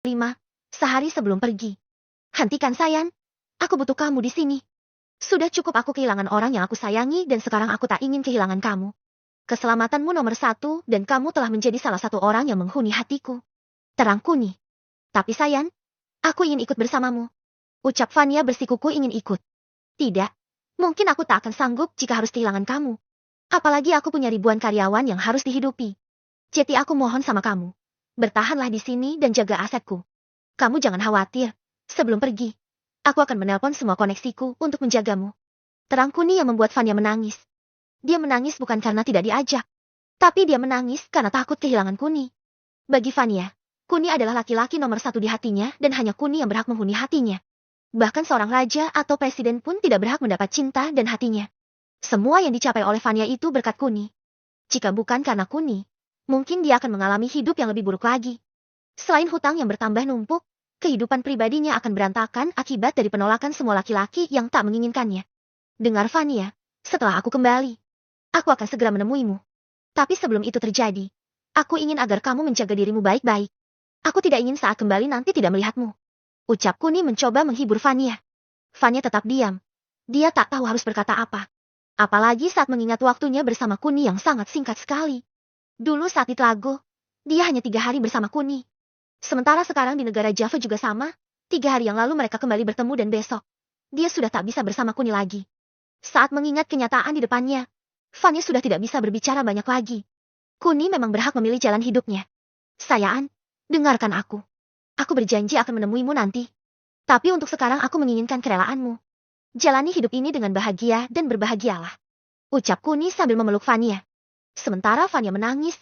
5. Sehari sebelum pergi. Hentikan Sayan. Aku butuh kamu di sini. Sudah cukup aku kehilangan orang yang aku sayangi dan sekarang aku tak ingin kehilangan kamu. Keselamatanmu nomor 1 dan kamu telah menjadi salah satu orang yang menghuni hatiku. Terang Kuni. Tapi Sayan, aku ingin ikut bersamamu. Ucap Vania bersikuku ingin ikut. Tidak. Mungkin aku tak akan sanggup jika harus kehilangan kamu. Apalagi aku punya ribuan karyawan yang harus dihidupi. Jadi aku mohon sama kamu. Bertahanlah di sini dan jaga asetku. Kamu jangan khawatir. Sebelum pergi, aku akan menelpon semua koneksiku untuk menjagamu. Terang Kuni yang membuat Vania menangis. Dia menangis bukan karena tidak diajak. Tapi dia menangis karena takut kehilangan Kuni. Bagi Vania, Kuni adalah laki-laki nomor 1 di hatinya dan hanya Kuni yang berhak menghuni hatinya. Bahkan seorang raja atau presiden pun tidak berhak mendapat cinta dan hatinya. Semua yang dicapai oleh Vania itu berkat Kuni. Jika bukan karena Kuni, mungkin dia akan mengalami hidup yang lebih buruk lagi. Selain hutang yang bertambah numpuk, kehidupan pribadinya akan berantakan akibat dari penolakan semua laki-laki yang tak menginginkannya. Dengar Vania, setelah aku kembali, aku akan segera menemuimu. Tapi sebelum itu terjadi, aku ingin agar kamu menjaga dirimu baik-baik. Aku tidak ingin saat kembali nanti tidak melihatmu. Ucap Kuni mencoba menghibur Vania. Vania tetap diam. Dia tak tahu harus berkata apa. Apalagi saat mengingat waktunya bersama Kuni yang sangat singkat sekali. Dulu saat di Telago, dia hanya 3 hari bersama Kuni. Sementara sekarang di negara Java juga sama, 3 hari yang lalu mereka kembali bertemu dan besok, dia sudah tak bisa bersama Kuni lagi. Saat mengingat kenyataan di depannya, Vania sudah tidak bisa berbicara banyak lagi. Kuni memang berhak memilih jalan hidupnya. Sayang, dengarkan aku. Aku berjanji akan menemuimu nanti. Tapi untuk sekarang aku menginginkan kerelaanmu. Jalani hidup ini dengan bahagia dan berbahagialah. Ucap Kuni sambil memeluk Vania. Sementara Vania menangis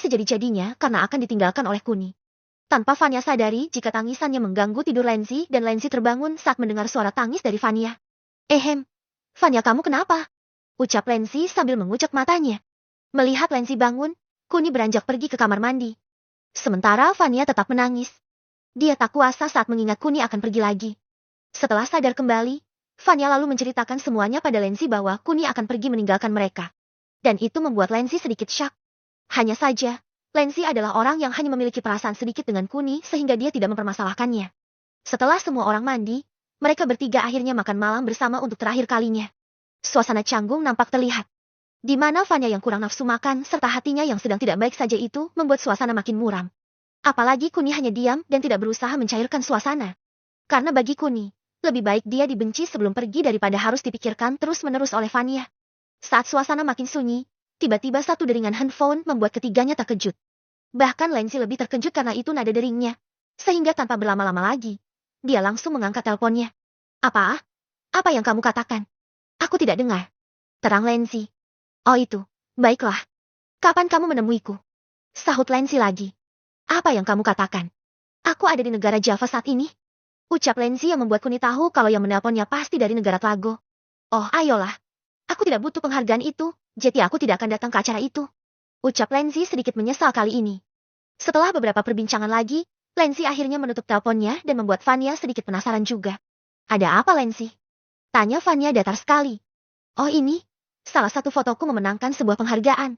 sejadi-jadinya karena akan ditinggalkan oleh Kuni. Tanpa Vania sadari jika tangisannya mengganggu tidur Lenzi dan Lenzi terbangun saat mendengar suara tangis dari Vania. Vania kamu kenapa? Ucap Lenzi sambil mengucek matanya. Melihat Lenzi bangun, Kuni beranjak pergi ke kamar mandi. Sementara Vania tetap menangis. Dia tak kuasa saat mengingat Kuni akan pergi lagi. Setelah sadar kembali, Vania lalu menceritakan semuanya pada Lenzi bahwa Kuni akan pergi meninggalkan mereka. Dan itu membuat Lenzi sedikit syok. Hanya saja, Lenzi adalah orang yang hanya memiliki perasaan sedikit dengan Kuni sehingga dia tidak mempermasalahkannya. Setelah semua orang mandi, mereka bertiga akhirnya makan malam bersama untuk terakhir kalinya. Suasana canggung nampak terlihat. Di mana Vania yang kurang nafsu makan serta hatinya yang sedang tidak baik saja itu membuat suasana makin muram. Apalagi Kuni hanya diam dan tidak berusaha mencairkan suasana. Karena bagi Kuni, lebih baik dia dibenci sebelum pergi daripada harus dipikirkan terus-menerus oleh Vania. Saat suasana makin sunyi, tiba-tiba satu deringan handphone membuat ketiganya terkejut. Bahkan Lenzi lebih terkejut karena itu nada deringnya. Sehingga tanpa berlama-lama lagi, dia langsung mengangkat teleponnya. Apa? Apa yang kamu katakan? Aku tidak dengar. Terang Lenzi. Oh itu, baiklah. Kapan kamu menemuiku? Sahut Lenzi lagi. Apa yang kamu katakan? Aku ada di negara Java saat ini. Ucap Lenzi yang membuat Kuni tahu kalau yang menelponnya pasti dari negara Telago. Oh ayolah. Aku tidak butuh penghargaan itu, jadi aku tidak akan datang ke acara itu. Ucap Lenzi sedikit menyesal kali ini. Setelah beberapa perbincangan lagi, Lenzi akhirnya menutup teleponnya dan membuat Vania sedikit penasaran juga. Ada apa Lenzi? Tanya Vania datar sekali. Oh ini, salah satu fotoku memenangkan sebuah penghargaan.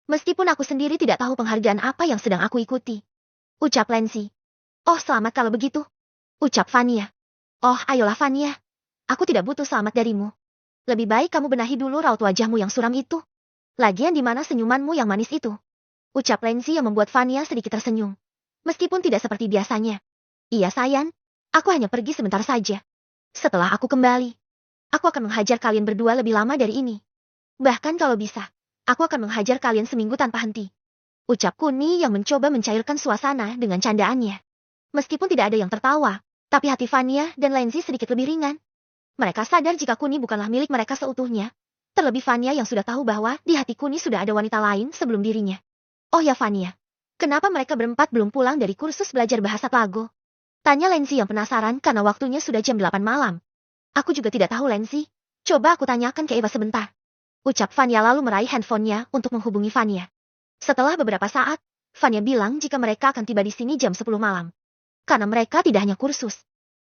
Meskipun aku sendiri tidak tahu penghargaan apa yang sedang aku ikuti. Ucap Lenzi. Oh selamat kalau begitu. Ucap Vania. Oh ayolah Vania. Aku tidak butuh selamat darimu. Lebih baik kamu benahi dulu raut wajahmu yang suram itu. Lagian di mana senyumanmu yang manis itu? Ucap Lenzi yang membuat Vania sedikit tersenyum. Meskipun tidak seperti biasanya. Iya sayang, aku hanya pergi sebentar saja. Setelah aku kembali, aku akan menghajar kalian berdua lebih lama dari ini. Bahkan kalau bisa, aku akan menghajar kalian seminggu tanpa henti. Ucap Kuni yang mencoba mencairkan suasana dengan candaannya. Meskipun tidak ada yang tertawa, tapi hati Vania dan Lenzi sedikit lebih ringan. Mereka sadar jika Kuni bukanlah milik mereka seutuhnya. Terlebih Vania yang sudah tahu bahwa di hati Kuni sudah ada wanita lain sebelum dirinya. Oh ya Vania, kenapa mereka berempat belum pulang dari kursus belajar bahasa Telago? Tanya Lenzi yang penasaran karena waktunya sudah jam 8 malam. Aku juga tidak tahu Lenzi. Coba aku tanyakan ke Eva sebentar. Ucap Vania lalu meraih handphonenya untuk menghubungi Vania. Setelah beberapa saat, Vania bilang jika mereka akan tiba di sini jam 10 malam. Karena mereka tidak hanya kursus,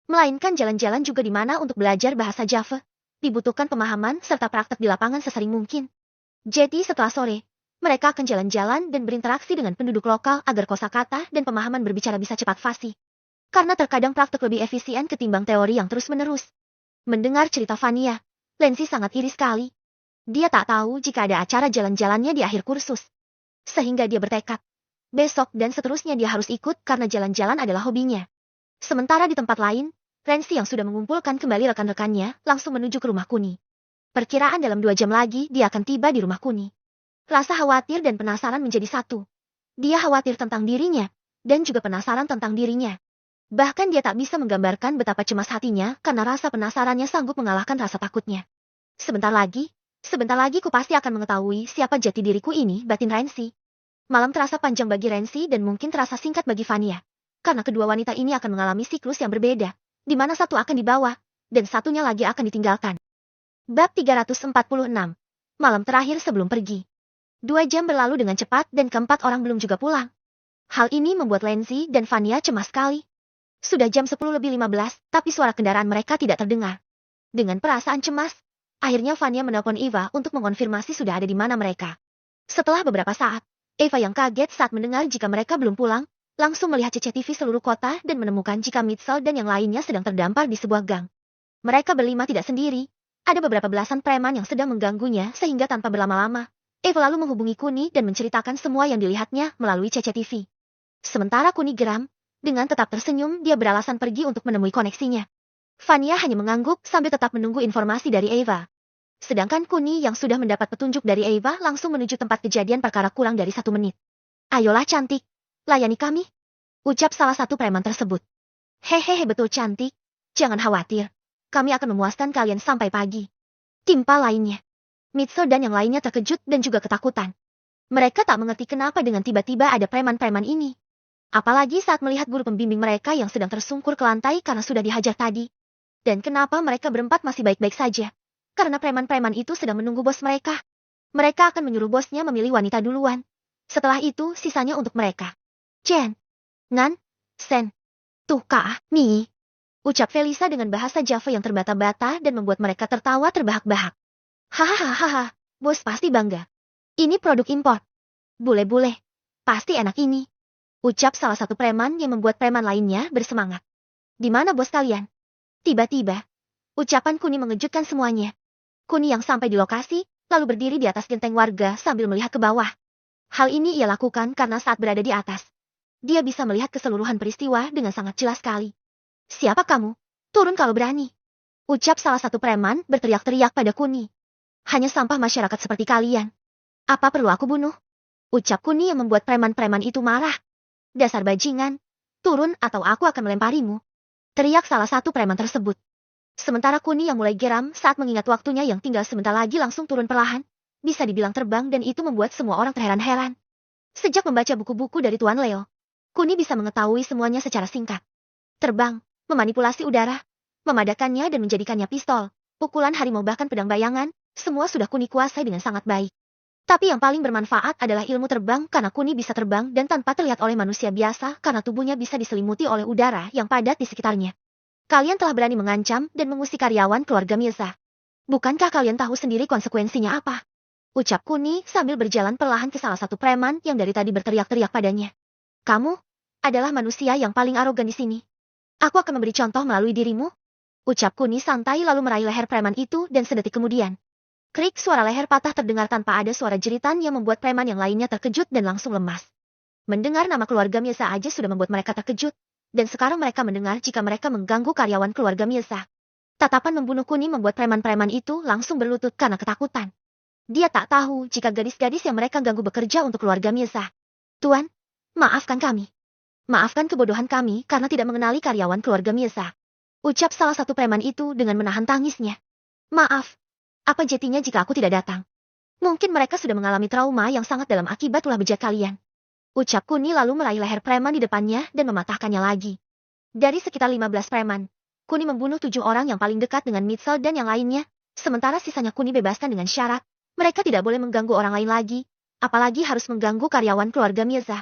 melainkan jalan-jalan juga di mana untuk belajar bahasa Java, dibutuhkan pemahaman serta praktek di lapangan sesering mungkin. Jadi setelah sore, Mereka akan jalan-jalan dan berinteraksi dengan penduduk lokal agar kosakata dan pemahaman berbicara bisa cepat fasih. Karena terkadang praktek lebih efisien ketimbang teori yang terus-menerus. Mendengar cerita Vania, Lensi sangat iri sekali. Dia tak tahu jika ada acara jalan-jalannya di akhir kursus. Sehingga dia bertekad. Besok dan seterusnya dia harus ikut karena jalan-jalan adalah hobinya. Sementara di tempat lain, Rensi yang sudah mengumpulkan kembali rekan-rekannya langsung menuju ke rumah Kuni. Perkiraan dalam 2 jam lagi dia akan tiba di rumah Kuni. Rasa khawatir dan penasaran menjadi satu. Dia khawatir tentang dirinya, dan juga penasaran tentang dirinya. Bahkan dia tak bisa menggambarkan betapa cemas hatinya karena rasa penasarannya sanggup mengalahkan rasa takutnya. Sebentar lagi ku pasti akan mengetahui siapa jati diriku ini, batin Rensi. Malam terasa panjang bagi Rensi dan mungkin terasa singkat bagi Vania. Karena kedua wanita ini akan mengalami siklus yang berbeda, di mana satu akan dibawa, dan satunya lagi akan ditinggalkan. Bab 346. Malam terakhir sebelum pergi. 2 jam berlalu dengan cepat dan keempat orang belum juga pulang. Hal ini membuat Lenzi dan Vania cemas sekali. Sudah jam 10:15, tapi suara kendaraan mereka tidak terdengar. Dengan perasaan cemas, akhirnya Vania menelpon Eva untuk mengonfirmasi sudah ada di mana mereka. Setelah beberapa saat, Eva yang kaget saat mendengar jika mereka belum pulang, langsung melihat CCTV seluruh kota dan menemukan jika Mitchell dan yang lainnya sedang terdampar di sebuah gang. Mereka berlima tidak sendiri, ada beberapa belasan preman yang sedang mengganggunya sehingga tanpa berlama-lama, Eva lalu menghubungi Kuni dan menceritakan semua yang dilihatnya melalui CCTV. Sementara Kuni geram, dengan tetap tersenyum dia beralasan pergi untuk menemui koneksinya. Vania hanya mengangguk sambil tetap menunggu informasi dari Eva. Sedangkan Kuni yang sudah mendapat petunjuk dari Eva langsung menuju tempat kejadian perkara kurang dari 1 menit. Ayolah cantik, layani kami, ucap salah satu preman tersebut. Hehehe betul cantik, jangan khawatir, kami akan memuaskan kalian sampai pagi. Timpa lainnya. Mitsu dan yang lainnya terkejut dan juga ketakutan. Mereka tak mengerti kenapa dengan tiba-tiba ada preman-preman ini. Apalagi saat melihat guru pembimbing mereka yang sedang tersungkur ke lantai karena sudah dihajar tadi. Dan kenapa mereka berempat masih baik-baik saja. Karena preman-preman itu sedang menunggu bos mereka. Mereka akan menyuruh bosnya memilih wanita duluan. Setelah itu, sisanya untuk mereka. Chen, Ngan, Sen, Tuka, Mi. Ucap Felisa dengan bahasa Java yang terbata-bata dan membuat mereka tertawa terbahak-bahak. Hahaha, bos pasti bangga. Ini produk impor. Bule-bule, pasti enak ini. Ucap salah satu preman yang membuat preman lainnya bersemangat. Di mana bos kalian? Tiba-tiba, ucapan Kuni mengejutkan semuanya. Kuni yang sampai di lokasi, lalu berdiri di atas genteng warga sambil melihat ke bawah. Hal ini ia lakukan karena saat berada di atas, dia bisa melihat keseluruhan peristiwa dengan sangat jelas sekali. Siapa kamu? Turun kalau berani. Ucap salah satu preman berteriak-teriak pada Kuni. Hanya sampah masyarakat seperti kalian. Apa perlu aku bunuh? Ucap Kuni yang membuat preman-preman itu marah. Dasar bajingan, turun atau aku akan melemparimu. Teriak salah satu preman tersebut. Sementara Kuni yang mulai geram saat mengingat waktunya yang tinggal sebentar lagi langsung turun perlahan, bisa dibilang terbang dan itu membuat semua orang terheran-heran. Sejak membaca buku-buku dari Tuan Leo, Kuni bisa mengetahui semuanya secara singkat. Terbang, memanipulasi udara, memadakannya dan menjadikannya pistol, pukulan harimau bahkan pedang bayangan, semua sudah Kuni kuasai dengan sangat baik. Tapi yang paling bermanfaat adalah ilmu terbang karena Kuni bisa terbang dan tanpa terlihat oleh manusia biasa karena tubuhnya bisa diselimuti oleh udara yang padat di sekitarnya. Kalian telah berani mengancam dan mengusik karyawan keluarga Mirza. Bukankah kalian tahu sendiri konsekuensinya apa? Ucap Kuni sambil berjalan perlahan ke salah satu preman yang dari tadi berteriak-teriak padanya. Kamu adalah manusia yang paling arogan di sini. Aku akan memberi contoh melalui dirimu. Ucap Kuni santai lalu meraih leher preman itu dan sedetik kemudian. Krik suara leher patah terdengar tanpa ada suara jeritan yang membuat preman yang lainnya terkejut dan langsung lemas. Mendengar nama keluarga Mirza aja sudah membuat mereka terkejut. Dan sekarang mereka mendengar jika mereka mengganggu karyawan keluarga Mirza. Tatapan membunuh Kuni membuat preman-preman itu langsung berlutut karena ketakutan. Dia tak tahu jika gadis-gadis yang mereka ganggu bekerja untuk keluarga Mirza. Tuan, maafkan kami. Maafkan kebodohan kami karena tidak mengenali karyawan keluarga Mirza. Ucap salah satu preman itu dengan menahan tangisnya. Maaf, apa jadinya jika aku tidak datang? Mungkin mereka sudah mengalami trauma yang sangat dalam akibat ulah bejat kalian. Ucap Kuni lalu meraih leher preman di depannya dan mematahkannya lagi. Dari sekitar 15 preman, Kuni membunuh 7 orang yang paling dekat dengan Mitchell dan yang lainnya, sementara sisanya Kuni bebaskan dengan syarat, mereka tidak boleh mengganggu orang lain lagi, apalagi harus mengganggu karyawan keluarga Mirza.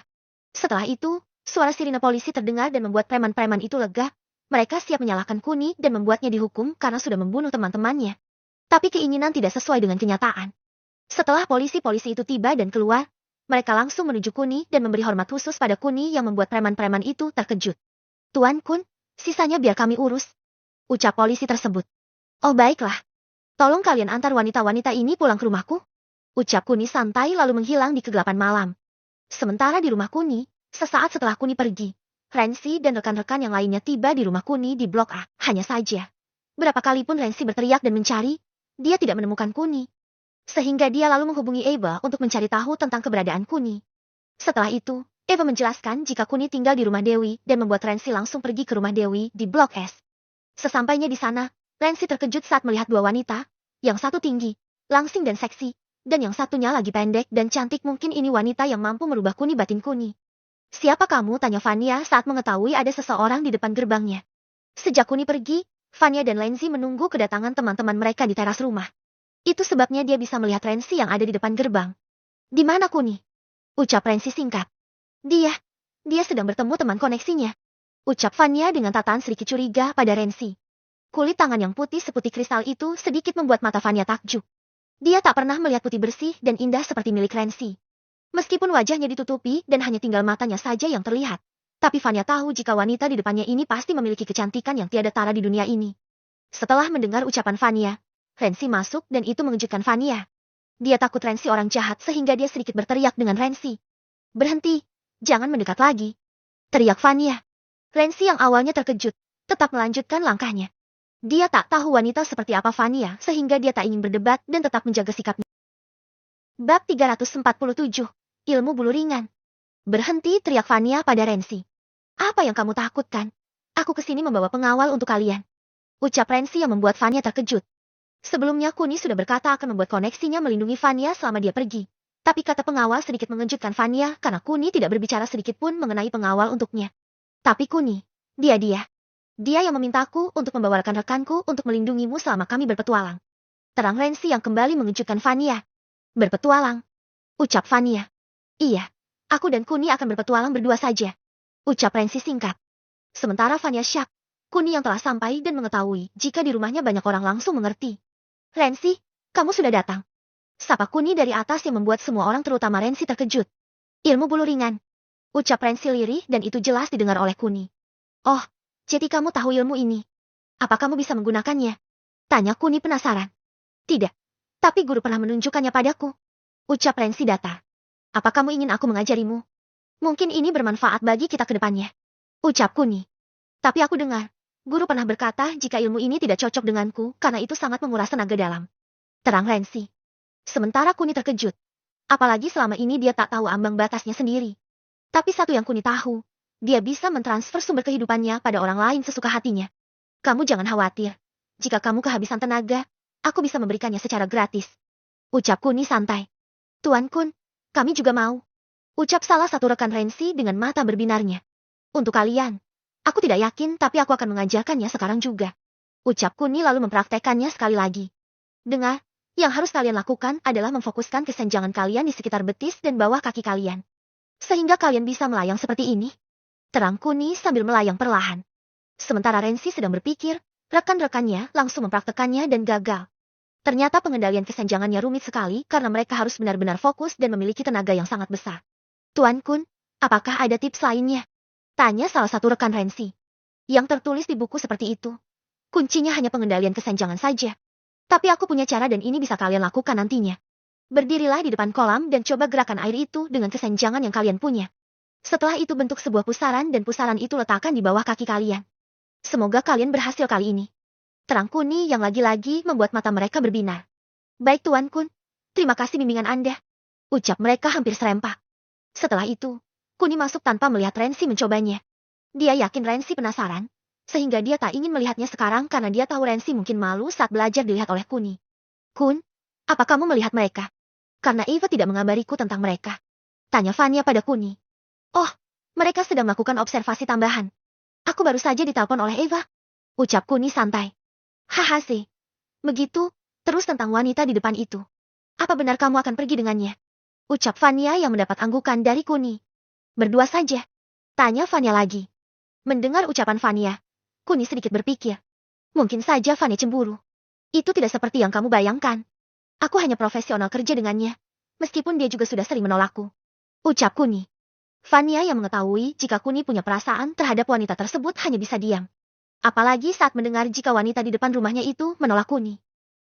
Setelah itu, suara sirine polisi terdengar dan membuat preman-preman itu lega, mereka siap menyalahkan Kuni dan membuatnya dihukum karena sudah membunuh teman-temannya. Tapi keinginan tidak sesuai dengan kenyataan. Setelah polisi-polisi itu tiba dan keluar, mereka langsung menuju Kuni dan memberi hormat khusus pada Kuni yang membuat preman-preman itu terkejut. Tuan Kun, sisanya biar kami urus, ucap polisi tersebut. Oh baiklah. Tolong kalian antar wanita-wanita ini pulang ke rumahku, ucap Kuni santai lalu menghilang di kegelapan malam. Sementara di rumah Kuni, sesaat setelah Kuni pergi, Rensi dan rekan-rekan yang lainnya tiba di rumah Kuni di Blok A. Hanya saja, berapa kali pun Rensi berteriak dan mencari, dia tidak menemukan Kuni. Sehingga dia lalu menghubungi Eva untuk mencari tahu tentang keberadaan Kuni. Setelah itu, Eva menjelaskan jika Kuni tinggal di rumah Dewi dan membuat Rensi langsung pergi ke rumah Dewi di Blok S. Sesampainya di sana, Rensi terkejut saat melihat dua wanita, yang satu tinggi, langsing dan seksi, dan yang satunya lagi pendek dan cantik. Mungkin ini wanita yang mampu merubah Kuni batin Kuni. Siapa kamu? Tanya Vania saat mengetahui ada seseorang di depan gerbangnya. Sejak Kuni pergi, Vania dan Lenzi menunggu kedatangan teman-teman mereka di teras rumah. Itu sebabnya dia bisa melihat Rensi yang ada di depan gerbang. Di mana Kuni? Ucap Rensi singkat. Dia sedang bertemu teman koneksinya. Ucap Vania dengan tataan sedikit curiga pada Rensi. Kulit tangan yang putih seputih kristal itu sedikit membuat mata Vania takjub. Dia tak pernah melihat putih bersih dan indah seperti milik Rensi. Meskipun wajahnya ditutupi dan hanya tinggal matanya saja yang terlihat. Tapi Vania tahu jika wanita di depannya ini pasti memiliki kecantikan yang tiada tara di dunia ini. Setelah mendengar ucapan Vania, Rensi masuk dan itu mengejutkan Vania. Dia takut Rensi orang jahat sehingga dia sedikit berteriak dengan Rensi. Berhenti, jangan mendekat lagi. Teriak Vania. Rensi yang awalnya terkejut, tetap melanjutkan langkahnya. Dia tak tahu wanita seperti apa Vania sehingga dia tak ingin berdebat dan tetap menjaga sikapnya. Bab 347, Ilmu Bulu Ringan. Berhenti, teriak Vania pada Rensi. Apa yang kamu takutkan? Aku kesini membawa pengawal untuk kalian. Ucap Rensi yang membuat Vania terkejut. Sebelumnya Kuni sudah berkata akan membuat koneksinya melindungi Vania selama dia pergi. Tapi kata pengawal sedikit mengejutkan Vania karena Kuni tidak berbicara sedikit pun mengenai pengawal untuknya. Tapi Kuni, dia yang memintaku untuk membawa rekan-rekanku untuk melindungimu selama kami berpetualang. Terang Rensi yang kembali mengejutkan Vania. Berpetualang? Ucap Vania. Iya, aku dan Kuni akan berpetualang berdua saja. Ucap Rensi singkat. Sementara Vania syak, Kuni yang telah sampai dan mengetahui jika di rumahnya banyak orang langsung mengerti. Rensi, kamu sudah datang. Sapa Kuni dari atas yang membuat semua orang terutama Rensi terkejut. Ilmu bulu ringan. Ucap Rensi lirih dan itu jelas didengar oleh Kuni. Oh, jadi kamu tahu ilmu ini. Apa kamu bisa menggunakannya? Tanya Kuni penasaran. Tidak, tapi guru pernah menunjukkannya padaku. Ucap Rensi datar. Apa kamu ingin aku mengajarimu? Mungkin ini bermanfaat bagi kita ke depannya. Ucap Kuni. Tapi aku dengar, guru pernah berkata jika ilmu ini tidak cocok denganku karena itu sangat menguras tenaga dalam. Terang Rensi. Sementara Kuni terkejut. Apalagi selama ini dia tak tahu ambang batasnya sendiri. Tapi satu yang Kuni tahu, dia bisa mentransfer sumber kehidupannya pada orang lain sesuka hatinya. Kamu jangan khawatir. Jika kamu kehabisan tenaga, aku bisa memberikannya secara gratis. Ucap Kuni santai. Tuan Kun, kami juga mau. Ucap salah satu rekan Rensi dengan mata berbinarnya. Untuk kalian. Aku tidak yakin tapi aku akan mengajarkannya sekarang juga. Ucap Kuni lalu mempraktekannya sekali lagi. Dengar, yang harus kalian lakukan adalah memfokuskan kesenjangan kalian di sekitar betis dan bawah kaki kalian. Sehingga kalian bisa melayang seperti ini. Terang Kuni sambil melayang perlahan. Sementara Rensi sedang berpikir, rekan-rekannya langsung mempraktekannya dan gagal. Ternyata pengendalian kesenjangannya rumit sekali karena mereka harus benar-benar fokus dan memiliki tenaga yang sangat besar. Tuan Kun, apakah ada tips lainnya? Tanya salah satu rekan Rensi. Yang tertulis di buku seperti itu. Kuncinya hanya pengendalian kesenjangan saja. Tapi aku punya cara dan ini bisa kalian lakukan nantinya. Berdirilah di depan kolam dan coba gerakan air itu dengan kesenjangan yang kalian punya. Setelah itu bentuk sebuah pusaran dan pusaran itu letakkan di bawah kaki kalian. Semoga kalian berhasil kali ini. Terang Kuni yang lagi-lagi membuat mata mereka berbinar. Baik Tuan Kun, terima kasih bimbingan Anda. Ucap mereka hampir serempak. Setelah itu, Kuni masuk tanpa melihat Rensi mencobanya. Dia yakin Rensi penasaran, sehingga dia tak ingin melihatnya sekarang karena dia tahu Rensi mungkin malu saat belajar dilihat oleh Kuni. Kun, apa kamu melihat mereka? Karena Eva tidak mengabariku tentang mereka. Tanya Vania pada Kuni. Oh, mereka sedang melakukan observasi tambahan. Aku baru saja ditelepon oleh Eva. Ucap Kuni santai. Haha sih. Begitu, terus tentang wanita di depan itu. Apa benar kamu akan pergi dengannya? Ucap Vania yang mendapat anggukan dari Kuni. Berdua saja. Tanya Vania lagi. Mendengar ucapan Vania, Kuni sedikit berpikir. Mungkin saja Vania cemburu. Itu tidak seperti yang kamu bayangkan. Aku hanya profesional kerja dengannya. Meskipun dia juga sudah sering menolakku. Ucap Kuni. Vania yang mengetahui jika Kuni punya perasaan terhadap wanita tersebut hanya bisa diam. Apalagi saat mendengar jika wanita di depan rumahnya itu menolak Kuni.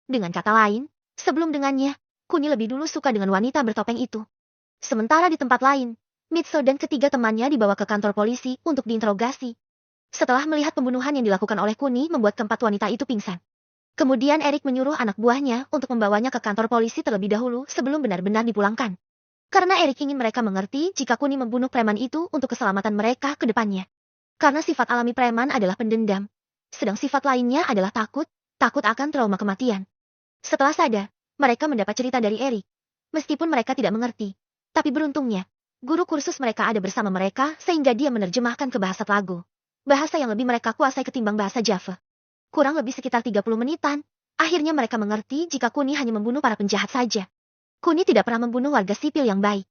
Dengan kata lain, sebelum dengannya, Kuni lebih dulu suka dengan wanita bertopeng itu. Sementara di tempat lain, Mitsu dan ketiga temannya dibawa ke kantor polisi untuk diinterogasi. Setelah melihat pembunuhan yang dilakukan oleh Kuni membuat keempat wanita itu pingsan. Kemudian Erik menyuruh anak buahnya untuk membawanya ke kantor polisi terlebih dahulu sebelum benar-benar dipulangkan. Karena Erik ingin mereka mengerti jika Kuni membunuh preman itu untuk keselamatan mereka ke depannya. Karena sifat alami preman adalah pendendam. Sedang sifat lainnya adalah takut akan trauma kematian. Setelah sadar, mereka mendapat cerita dari Erik. Meskipun mereka tidak mengerti. Tapi beruntungnya, guru kursus mereka ada bersama mereka sehingga dia menerjemahkan ke bahasa Tlago. Bahasa yang lebih mereka kuasai ketimbang bahasa Java. Kurang lebih sekitar 30 menitan, akhirnya mereka mengerti jika Kuni hanya membunuh para penjahat saja. Kuni tidak pernah membunuh warga sipil yang baik.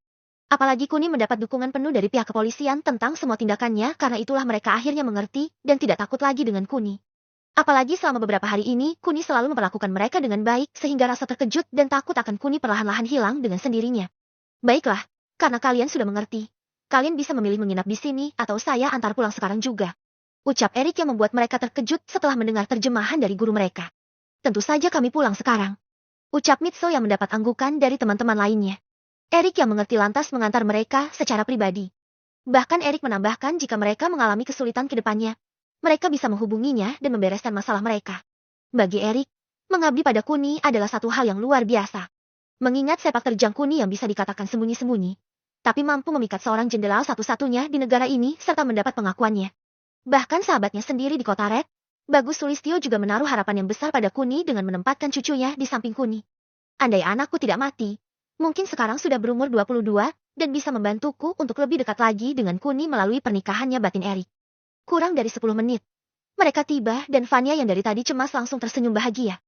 Apalagi Kuni mendapat dukungan penuh dari pihak kepolisian tentang semua tindakannya karena itulah mereka akhirnya mengerti dan tidak takut lagi dengan Kuni. Apalagi selama beberapa hari ini, Kuni selalu memperlakukan mereka dengan baik sehingga rasa terkejut dan takut akan Kuni perlahan-lahan hilang dengan sendirinya. Baiklah, karena kalian sudah mengerti. Kalian bisa memilih menginap di sini atau saya antar pulang sekarang juga. Ucap Erik yang membuat mereka terkejut setelah mendengar terjemahan dari guru mereka. Tentu saja kami pulang sekarang. Ucap Mitsu yang mendapat anggukan dari teman-teman lainnya. Erik yang mengerti lantas mengantar mereka secara pribadi. Bahkan Erik menambahkan jika mereka mengalami kesulitan ke depannya, mereka bisa menghubunginya dan membereskan masalah mereka. Bagi Erik, mengabdi pada Kuni adalah satu hal yang luar biasa. Mengingat sepak terjang Kuni yang bisa dikatakan sembunyi-sembunyi, tapi mampu memikat seorang jenderal satu-satunya di negara ini serta mendapat pengakuannya. Bahkan sahabatnya sendiri di kota Red, Bagus Sulistyo juga menaruh harapan yang besar pada Kuni dengan menempatkan cucunya di samping Kuni. Andai anakku tidak mati, mungkin sekarang sudah berumur 22 dan bisa membantuku untuk lebih dekat lagi dengan Kuni melalui pernikahannya batin Erik. Kurang dari 10 menit. Mereka tiba dan Vanya yang dari tadi cemas langsung tersenyum bahagia.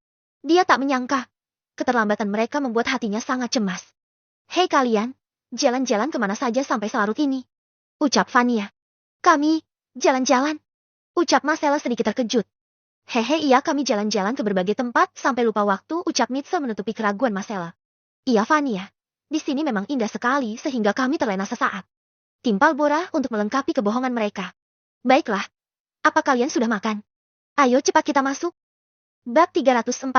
Dia tak menyangka. Keterlambatan mereka membuat hatinya sangat cemas. Hei kalian, jalan-jalan kemana saja sampai selarut ini? Ucap Vanya. Kami, jalan-jalan. Ucap Marcella sedikit terkejut. Hehe iya kami jalan-jalan ke berbagai tempat sampai lupa waktu ucap Mitsu menutupi keraguan Marcella. Iya Vanya, di sini memang indah sekali sehingga kami terlena sesaat. Timpal Bora untuk melengkapi kebohongan mereka. Baiklah, apa kalian sudah makan? Ayo cepat kita masuk. Bab 348.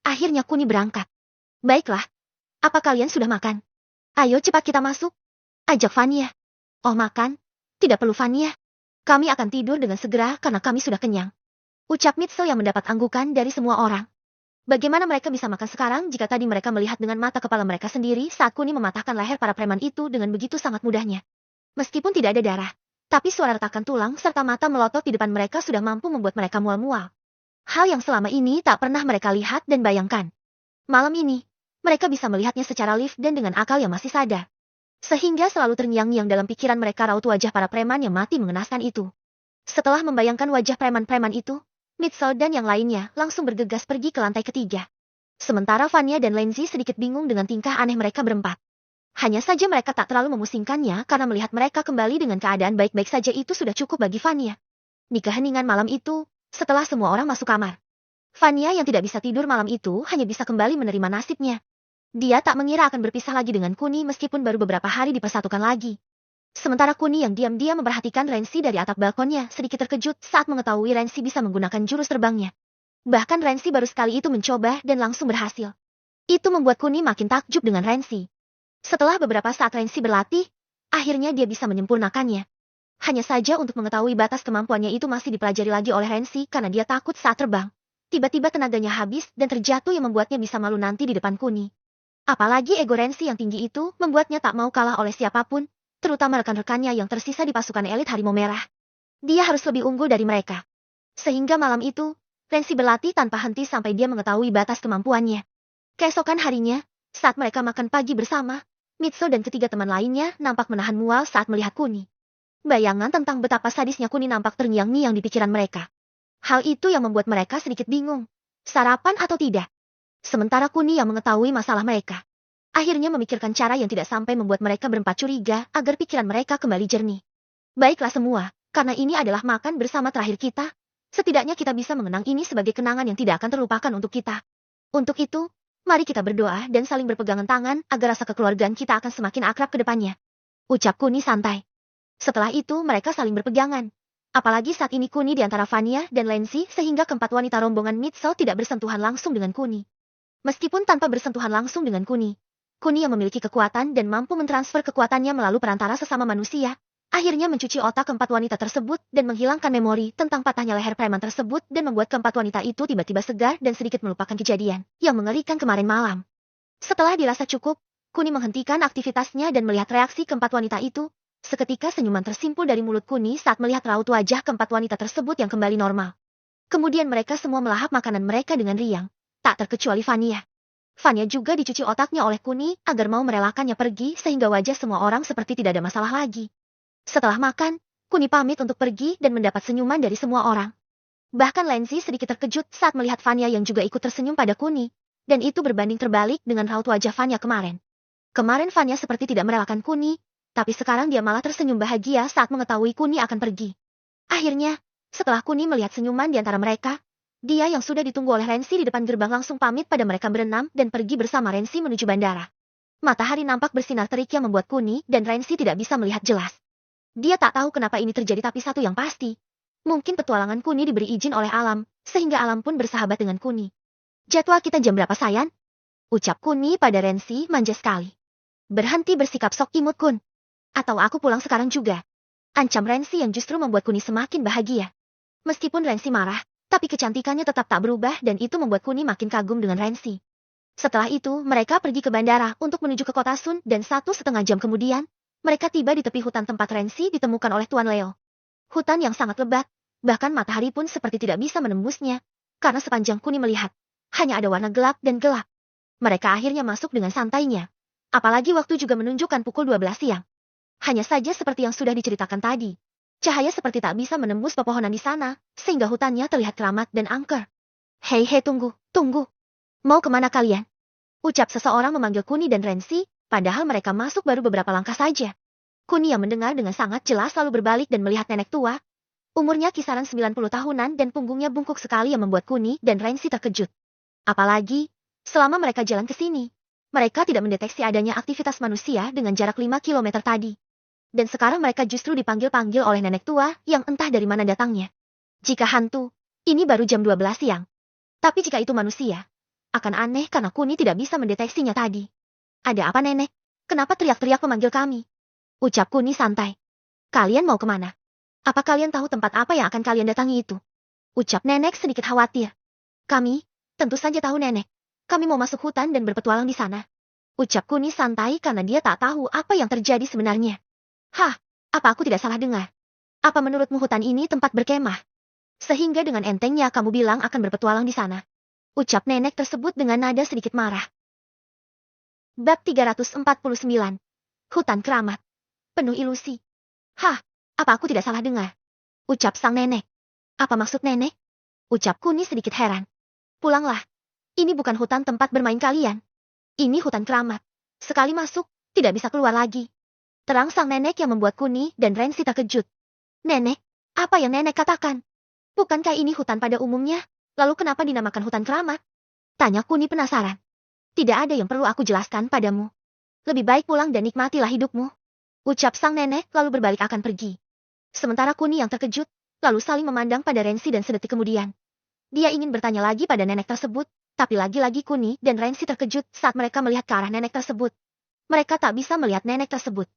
Akhirnya Kuni berangkat. Baiklah, apa kalian sudah makan? Ayo cepat kita masuk. Ajak Vanya. Oh makan? Tidak perlu Vanya. Kami akan tidur dengan segera karena kami sudah kenyang. Ucap Mitsu yang mendapat anggukan dari semua orang. Bagaimana mereka bisa makan sekarang jika tadi mereka melihat dengan mata kepala mereka sendiri saat Kuni mematahkan leher para preman itu dengan begitu sangat mudahnya. Meskipun tidak ada darah, tapi suara retakan tulang serta mata melotot di depan mereka sudah mampu membuat mereka mual-mual. Hal yang selama ini tak pernah mereka lihat dan bayangkan. Malam ini, mereka bisa melihatnya secara live dan dengan akal yang masih sadar. Sehingga selalu terngiang-ngiang dalam pikiran mereka raut wajah para preman yang mati mengenaskan itu. Setelah membayangkan wajah preman-preman itu, Mitsu dan yang lainnya langsung bergegas pergi ke lantai ketiga. Sementara Vanya dan Lenzi sedikit bingung dengan tingkah aneh mereka berempat. Hanya saja mereka tak terlalu memusingkannya karena melihat mereka kembali dengan keadaan baik-baik saja itu sudah cukup bagi Vanya. Di keheningan malam itu, setelah semua orang masuk kamar, Vanya yang tidak bisa tidur malam itu hanya bisa kembali menerima nasibnya. Dia tak mengira akan berpisah lagi dengan Kuni meskipun baru beberapa hari dipersatukan lagi. Sementara Kuni yang diam-diam memperhatikan Rensi dari atap balkonnya sedikit terkejut saat mengetahui Rensi bisa menggunakan jurus terbangnya. Bahkan Rensi baru sekali itu mencoba dan langsung berhasil. Itu membuat Kuni makin takjub dengan Rensi. Setelah beberapa saat Rensi berlatih, akhirnya dia bisa menyempurnakannya. Hanya saja untuk mengetahui batas kemampuannya itu masih dipelajari lagi oleh Rensi karena dia takut saat terbang. Tiba-tiba tenaganya habis dan terjatuh yang membuatnya bisa malu nanti di depan Kuni. Apalagi ego Rensi yang tinggi itu membuatnya tak mau kalah oleh siapapun, terutama rekan-rekannya yang tersisa di pasukan elit Harimau Merah. Dia harus lebih unggul dari mereka. Sehingga malam itu, Rensi berlatih tanpa henti sampai dia mengetahui batas kemampuannya. Keesokan harinya, saat mereka makan pagi bersama, Mitsu dan ketiga teman lainnya nampak menahan mual saat melihat Kuni. Bayangan tentang betapa sadisnya Kuni nampak terngiang-ngiang di pikiran mereka. Hal itu yang membuat mereka sedikit bingung. Sarapan atau tidak? Sementara Kuni yang mengetahui masalah mereka. Akhirnya memikirkan cara yang tidak sampai membuat mereka berempat curiga agar pikiran mereka kembali jernih. Baiklah semua, karena ini adalah makan bersama terakhir kita. Setidaknya kita bisa mengenang ini sebagai kenangan yang tidak akan terlupakan untuk kita. Untuk itu, Mari kita berdoa dan saling berpegangan tangan agar rasa kekeluargaan kita akan semakin akrab ke depannya. Ucap Kuni santai. Setelah itu mereka saling berpegangan. Apalagi saat ini Kuni di antara Vanya dan Lancy sehingga keempat wanita rombongan Mitchell tidak bersentuhan langsung dengan Kuni. Meskipun tanpa bersentuhan langsung dengan Kuni yang memiliki kekuatan dan mampu mentransfer kekuatannya melalui perantara sesama manusia, akhirnya mencuci otak keempat wanita tersebut dan menghilangkan memori tentang patahnya leher preman tersebut dan membuat keempat wanita itu tiba-tiba segar dan sedikit melupakan kejadian yang mengerikan kemarin malam. Setelah dirasa cukup, Kuni menghentikan aktivitasnya dan melihat reaksi keempat wanita itu. Seketika senyuman tersimpul dari mulut Kuni saat melihat raut wajah keempat wanita tersebut yang kembali normal. Kemudian mereka semua melahap makanan mereka dengan riang, tak terkecuali Vanya. Vanya juga dicuci otaknya oleh Kuni agar mau merelakannya pergi sehingga wajah semua orang seperti tidak ada masalah lagi. Setelah makan, Kuni pamit untuk pergi dan mendapat senyuman dari semua orang. Bahkan Lancy sedikit terkejut saat melihat Vanya yang juga ikut tersenyum pada Kuni, dan itu berbanding terbalik dengan raut wajah Vanya kemarin. Kemarin Vanya seperti tidak merelakan Kuni, tapi sekarang dia malah tersenyum bahagia saat mengetahui Kuni akan pergi. Akhirnya, setelah Kuni melihat senyuman di antara mereka, dia yang sudah ditunggu oleh Rensi di depan gerbang langsung pamit pada mereka berenam dan pergi bersama Rensi menuju bandara. Matahari nampak bersinar terik yang membuat Kuni dan Rensi tidak bisa melihat jelas. Dia tak tahu kenapa ini terjadi tapi satu yang pasti. Mungkin petualangan Kuni diberi izin oleh alam, sehingga alam pun bersahabat dengan Kuni. Jadwal kita jam berapa sayang? Ucap Kuni pada Rensi manja sekali. Berhenti bersikap sok imut Kun. Atau aku pulang sekarang juga. Ancam Rensi yang justru membuat Kuni semakin bahagia. Meskipun Rensi marah, tapi kecantikannya tetap tak berubah dan itu membuat Kuni makin kagum dengan Rensi. Setelah itu, mereka pergi ke bandara untuk menuju ke kota Sun dan 1,5 jam kemudian, mereka tiba di tepi hutan tempat Rensi ditemukan oleh Tuan Leo. Hutan yang sangat lebat, bahkan matahari pun seperti tidak bisa menembusnya, karena sepanjang Kuni melihat, hanya ada warna gelap dan gelap. Mereka akhirnya masuk dengan santainya. Apalagi waktu juga menunjukkan pukul 12 siang. Hanya saja seperti yang sudah diceritakan tadi. Cahaya seperti tak bisa menembus pepohonan di sana, sehingga hutannya terlihat keramat dan angker. Hei tunggu. Mau kemana kalian? Ucap seseorang memanggil Kuni dan Rensi, padahal mereka masuk baru beberapa langkah saja. Kuni yang mendengar dengan sangat jelas lalu berbalik dan melihat nenek tua. Umurnya kisaran 90 tahunan dan punggungnya bungkuk sekali yang membuat Kuni dan Rensi terkejut. Apalagi, selama mereka jalan ke sini, mereka tidak mendeteksi adanya aktivitas manusia dengan jarak 5 kilometer tadi. Dan sekarang mereka justru dipanggil-panggil oleh nenek tua yang entah dari mana datangnya. Jika hantu, ini baru jam 12 siang. Tapi jika itu manusia, akan aneh karena Kuni tidak bisa mendeteksinya tadi. Ada apa nenek? Kenapa teriak-teriak memanggil kami? Ucap Kuni santai. Kalian mau kemana? Apa kalian tahu tempat apa yang akan kalian datangi itu? Ucap nenek sedikit khawatir. Kami, tentu saja tahu nenek. Kami mau masuk hutan dan berpetualang di sana. Ucap Kuni santai karena dia tak tahu apa yang terjadi sebenarnya. Hah, apa aku tidak salah dengar? Apa menurutmu hutan ini tempat berkemah? Sehingga dengan entengnya kamu bilang akan berpetualang di sana. Ucap nenek tersebut dengan nada sedikit marah. Bab 349. Hutan keramat. Penuh ilusi. Hah, apa aku tidak salah dengar? Ucap sang nenek. Apa maksud nenek? Ucap Kuni sedikit heran. Pulanglah. Ini bukan hutan tempat bermain kalian. Ini hutan keramat. Sekali masuk, tidak bisa keluar lagi. Terang sang nenek yang membuat Kuni dan Rensi terkejut. Nenek, apa yang nenek katakan? Bukankah ini hutan pada umumnya? Lalu kenapa dinamakan hutan keramat? Tanya Kuni penasaran. Tidak ada yang perlu aku jelaskan padamu. Lebih baik pulang dan nikmatilah hidupmu. Ucap sang nenek lalu berbalik akan pergi. Sementara Kuni yang terkejut, lalu saling memandang pada Rensi dan sedetik kemudian. Dia ingin bertanya lagi pada nenek tersebut, tapi lagi-lagi Kuni dan Rensi terkejut saat mereka melihat ke arah nenek tersebut. Mereka tak bisa melihat nenek tersebut.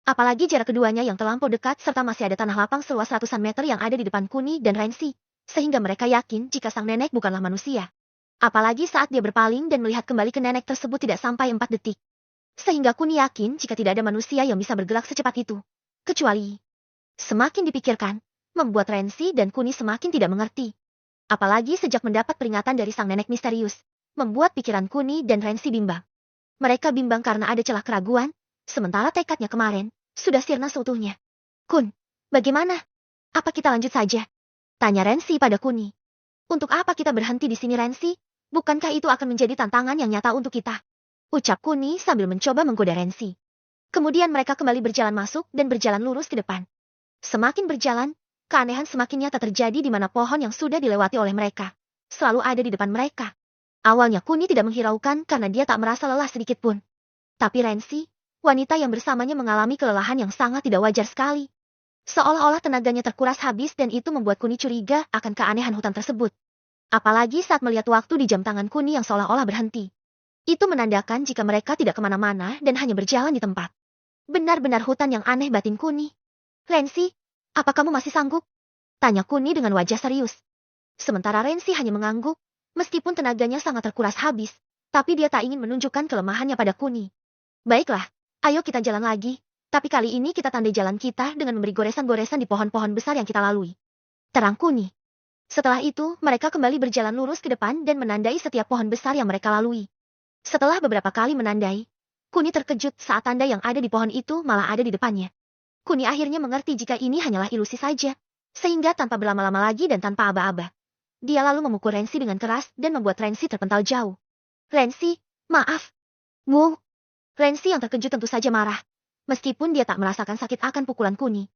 Apalagi jarak keduanya yang terlampau dekat serta masih ada tanah lapang seluas ratusan meter yang ada di depan Kuni dan Rensi, sehingga mereka yakin jika sang nenek bukanlah manusia. Apalagi saat dia berpaling dan melihat kembali ke nenek tersebut tidak sampai 4 detik. Sehingga Kuni yakin jika tidak ada manusia yang bisa bergerak secepat itu. Kecuali, semakin dipikirkan, membuat Rensi dan Kuni semakin tidak mengerti. Apalagi sejak mendapat peringatan dari sang nenek misterius, membuat pikiran Kuni dan Rensi bimbang. Mereka bimbang karena ada celah keraguan, sementara tekadnya kemarin sudah sirna seutuhnya. Kun, bagaimana? Apa kita lanjut saja? Tanya Rensi pada Kuni. Untuk apa kita berhenti di sini Rensi? Bukankah itu akan menjadi tantangan yang nyata untuk kita? Ucap Kuni sambil mencoba menggoda Rensi. Kemudian mereka kembali berjalan masuk dan berjalan lurus ke depan. Semakin berjalan, keanehan semakin nyata terjadi di mana pohon yang sudah dilewati oleh mereka selalu ada di depan mereka. Awalnya Kuni tidak menghiraukan karena dia tak merasa lelah sedikit pun. Tapi Rensi, wanita yang bersamanya mengalami kelelahan yang sangat tidak wajar sekali. Seolah-olah tenaganya terkuras habis dan itu membuat Kuni curiga akan keanehan hutan tersebut. Apalagi saat melihat waktu di jam tangan Kuni yang seolah-olah berhenti. Itu menandakan jika mereka tidak kemana-mana dan hanya berjalan di tempat. Benar-benar hutan yang aneh, batin Kuni. Rensi, apa kamu masih sanggup? Tanya Kuni dengan wajah serius. Sementara Rensi hanya mengangguk, meskipun tenaganya sangat terkuras habis, tapi dia tak ingin menunjukkan kelemahannya pada Kuni. Baiklah, ayo kita jalan lagi, tapi kali ini kita tandai jalan kita dengan memberi goresan-goresan di pohon-pohon besar yang kita lalui. Terang Kuni. Setelah itu, mereka kembali berjalan lurus ke depan dan menandai setiap pohon besar yang mereka lalui. Setelah beberapa kali menandai, Kuni terkejut saat tanda yang ada di pohon itu malah ada di depannya. Kuni akhirnya mengerti jika ini hanyalah ilusi saja, sehingga tanpa berlama-lama lagi dan tanpa aba-aba. Dia lalu memukul Rensi dengan keras dan membuat Rensi terpental jauh. Rensi, maaf. Wow. Rensi yang terkejut tentu saja marah, meskipun dia tak merasakan sakit akan pukulan Kuni.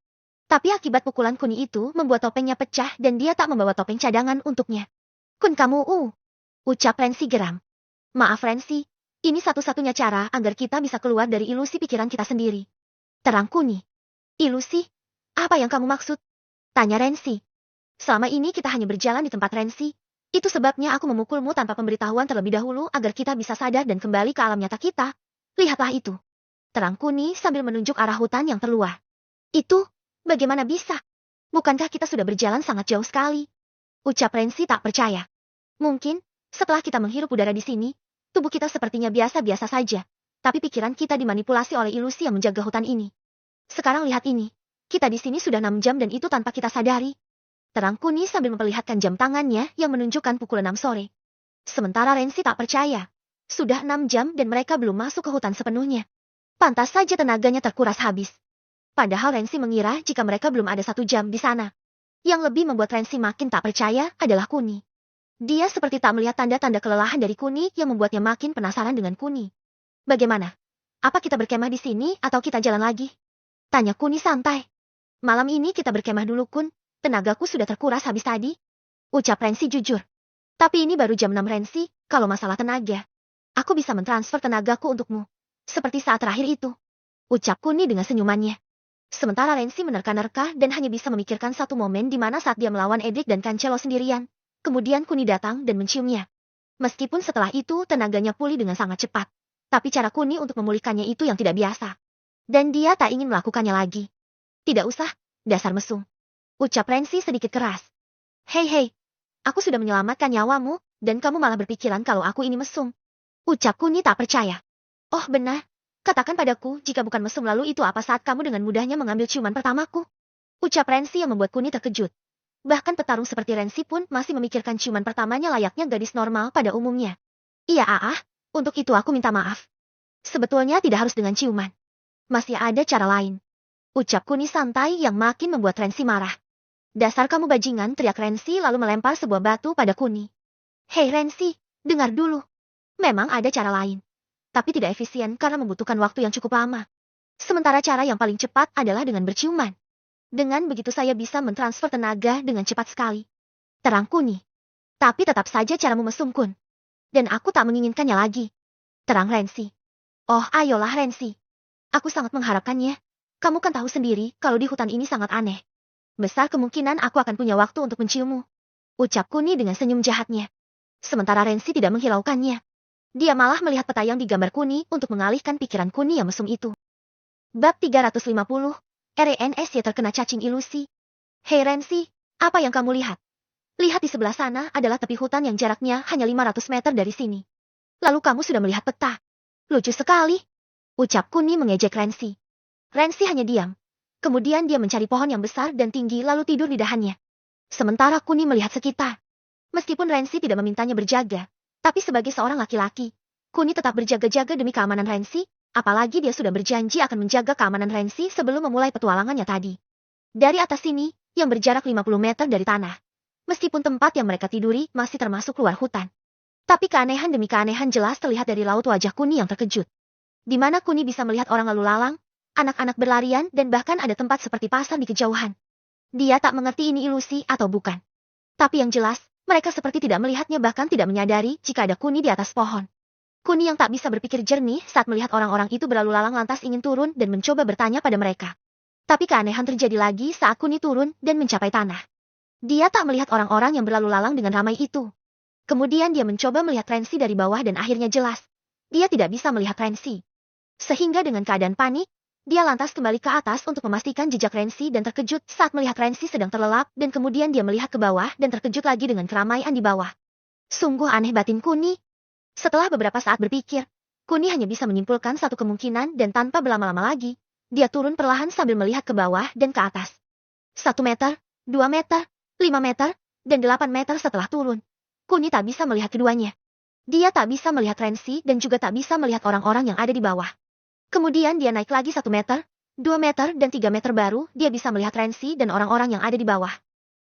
Tapi akibat pukulan Kuni itu membuat topengnya pecah dan dia tak membawa topeng cadangan untuknya. Kun kamu ucap Rensi geram. Maaf Rensi, ini satu-satunya cara agar kita bisa keluar dari ilusi pikiran kita sendiri. Terang Kuni. Ilusi? Apa yang kamu maksud? Tanya Rensi. Selama ini kita hanya berjalan di tempat Rensi. Itu sebabnya aku memukulmu tanpa pemberitahuan terlebih dahulu agar kita bisa sadar dan kembali ke alam nyata kita. Lihatlah itu. Terang Kuni sambil menunjuk arah hutan yang terluar. Itu, bagaimana bisa? Bukankah kita sudah berjalan sangat jauh sekali? Ucap Rensi tak percaya. Mungkin, setelah kita menghirup udara di sini, tubuh kita sepertinya biasa-biasa saja. Tapi pikiran kita dimanipulasi oleh ilusi yang menjaga hutan ini. Sekarang lihat ini. Kita di sini sudah 6 jam dan itu tanpa kita sadari. Terang Kuni sambil memperlihatkan jam tangannya yang menunjukkan pukul 6 sore. Sementara Rensi tak percaya. Sudah 6 jam dan mereka belum masuk ke hutan sepenuhnya. Pantas saja tenaganya terkuras habis. Padahal Rensi mengira jika mereka belum ada 1 jam di sana. Yang lebih membuat Rensi makin tak percaya adalah Kuni. Dia seperti tak melihat tanda-tanda kelelahan dari Kuni yang membuatnya makin penasaran dengan Kuni. Bagaimana? Apa kita berkemah di sini atau kita jalan lagi? Tanya Kuni santai. Malam ini kita berkemah dulu Kun. Tenagaku sudah terkuras habis tadi. Ucap Rensi jujur. Tapi ini baru jam 6 Rensi, kalau masalah tenaga. Aku bisa mentransfer tenagaku untukmu. Seperti saat terakhir itu. Ucap Kuni dengan senyumannya. Sementara Rensi menerka-nerka dan hanya bisa memikirkan satu momen di mana saat dia melawan Edric dan Cancelo sendirian. Kemudian Kuni datang dan menciumnya. Meskipun setelah itu tenaganya pulih dengan sangat cepat. Tapi cara Kuni untuk memulihkannya itu yang tidak biasa. Dan dia tak ingin melakukannya lagi. Tidak usah, dasar mesum. Ucap Rensi sedikit keras. Hei, aku sudah menyelamatkan nyawamu, dan kamu malah berpikiran kalau aku ini mesum. Ucap Kuni tak percaya. Oh benar, katakan padaku jika bukan mesum lalu itu apa saat kamu dengan mudahnya mengambil ciuman pertamaku. Ucap Rensi yang membuat Kuni terkejut. Bahkan petarung seperti Rensi pun masih memikirkan ciuman pertamanya layaknya gadis normal pada umumnya. Iya untuk itu aku minta maaf. Sebetulnya tidak harus dengan ciuman. Masih ada cara lain. Ucap Kuni santai yang makin membuat Rensi marah. Dasar kamu bajingan, teriak Rensi lalu melempar sebuah batu pada Kuni. Hei Rensi, dengar dulu. Memang ada cara lain. Tapi tidak efisien karena membutuhkan waktu yang cukup lama. Sementara cara yang paling cepat adalah dengan berciuman. Dengan begitu saya bisa mentransfer tenaga dengan cepat sekali. Terang Kuni. Tapi tetap saja caramu mesum Kun. Dan aku tak menginginkannya lagi. Terang Rensi. Oh ayolah Rensi. Aku sangat mengharapkannya. Kamu kan tahu sendiri kalau di hutan ini sangat aneh. Besar kemungkinan aku akan punya waktu untuk menciummu. Ucap Kuni dengan senyum jahatnya. Sementara Rensi tidak menghiraukannya. Dia malah melihat peta yang digambar Kuni untuk mengalihkan pikiran Kuni yang mesum itu. Bab 350. RNSY terkena cacing ilusi. Hei Rensi, apa yang kamu lihat? Lihat di sebelah sana adalah tepi hutan yang jaraknya hanya 500 meter dari sini. Lalu kamu sudah melihat peta. Lucu sekali. Ucap Kuni mengejek Rensi. Rensi hanya diam. Kemudian dia mencari pohon yang besar dan tinggi lalu tidur di dahannya. Sementara Kuni melihat sekitar. Meskipun Rensi tidak memintanya berjaga, tapi sebagai seorang laki-laki, Kuni tetap berjaga-jaga demi keamanan Rensi, apalagi dia sudah berjanji akan menjaga keamanan Rensi sebelum memulai petualangannya tadi. Dari atas sini, yang berjarak 50 meter dari tanah. Meskipun tempat yang mereka tiduri masih termasuk luar hutan. Tapi keanehan demi keanehan jelas terlihat dari raut wajah Kuni yang terkejut. Di mana Kuni bisa melihat orang lalu lalang, anak-anak berlarian dan bahkan ada tempat seperti pasar di kejauhan. Dia tak mengerti ini ilusi atau bukan. Tapi yang jelas, Mereka seperti tidak melihatnya bahkan tidak menyadari jika ada Kuni di atas pohon. Kuni yang tak bisa berpikir jernih saat melihat orang-orang itu berlalu lalang lantas ingin turun dan mencoba bertanya pada mereka. Tapi keanehan terjadi lagi saat Kuni turun dan mencapai tanah. Dia tak melihat orang-orang yang berlalu lalang dengan ramai itu. Kemudian dia mencoba melihat Rensi dari bawah dan akhirnya jelas. Dia tidak bisa melihat Rensi. Sehingga dengan keadaan panik, dia lantas kembali ke atas untuk memastikan jejak Rensi dan terkejut saat melihat Rensi sedang terlelap dan kemudian dia melihat ke bawah dan terkejut lagi dengan keramaian di bawah. Sungguh aneh batin Kuni. Setelah beberapa saat berpikir, Kuni hanya bisa menyimpulkan satu kemungkinan dan tanpa berlama-lama lagi, dia turun perlahan sambil melihat ke bawah dan ke atas. 1 meter, 2 meter, 5 meter, dan 8 meter setelah turun. Kuni tak bisa melihat keduanya. Dia tak bisa melihat Rensi dan juga tak bisa melihat orang-orang yang ada di bawah. Kemudian dia naik lagi 1 meter, 2 meter, dan 3 meter baru dia bisa melihat Rensi dan orang-orang yang ada di bawah.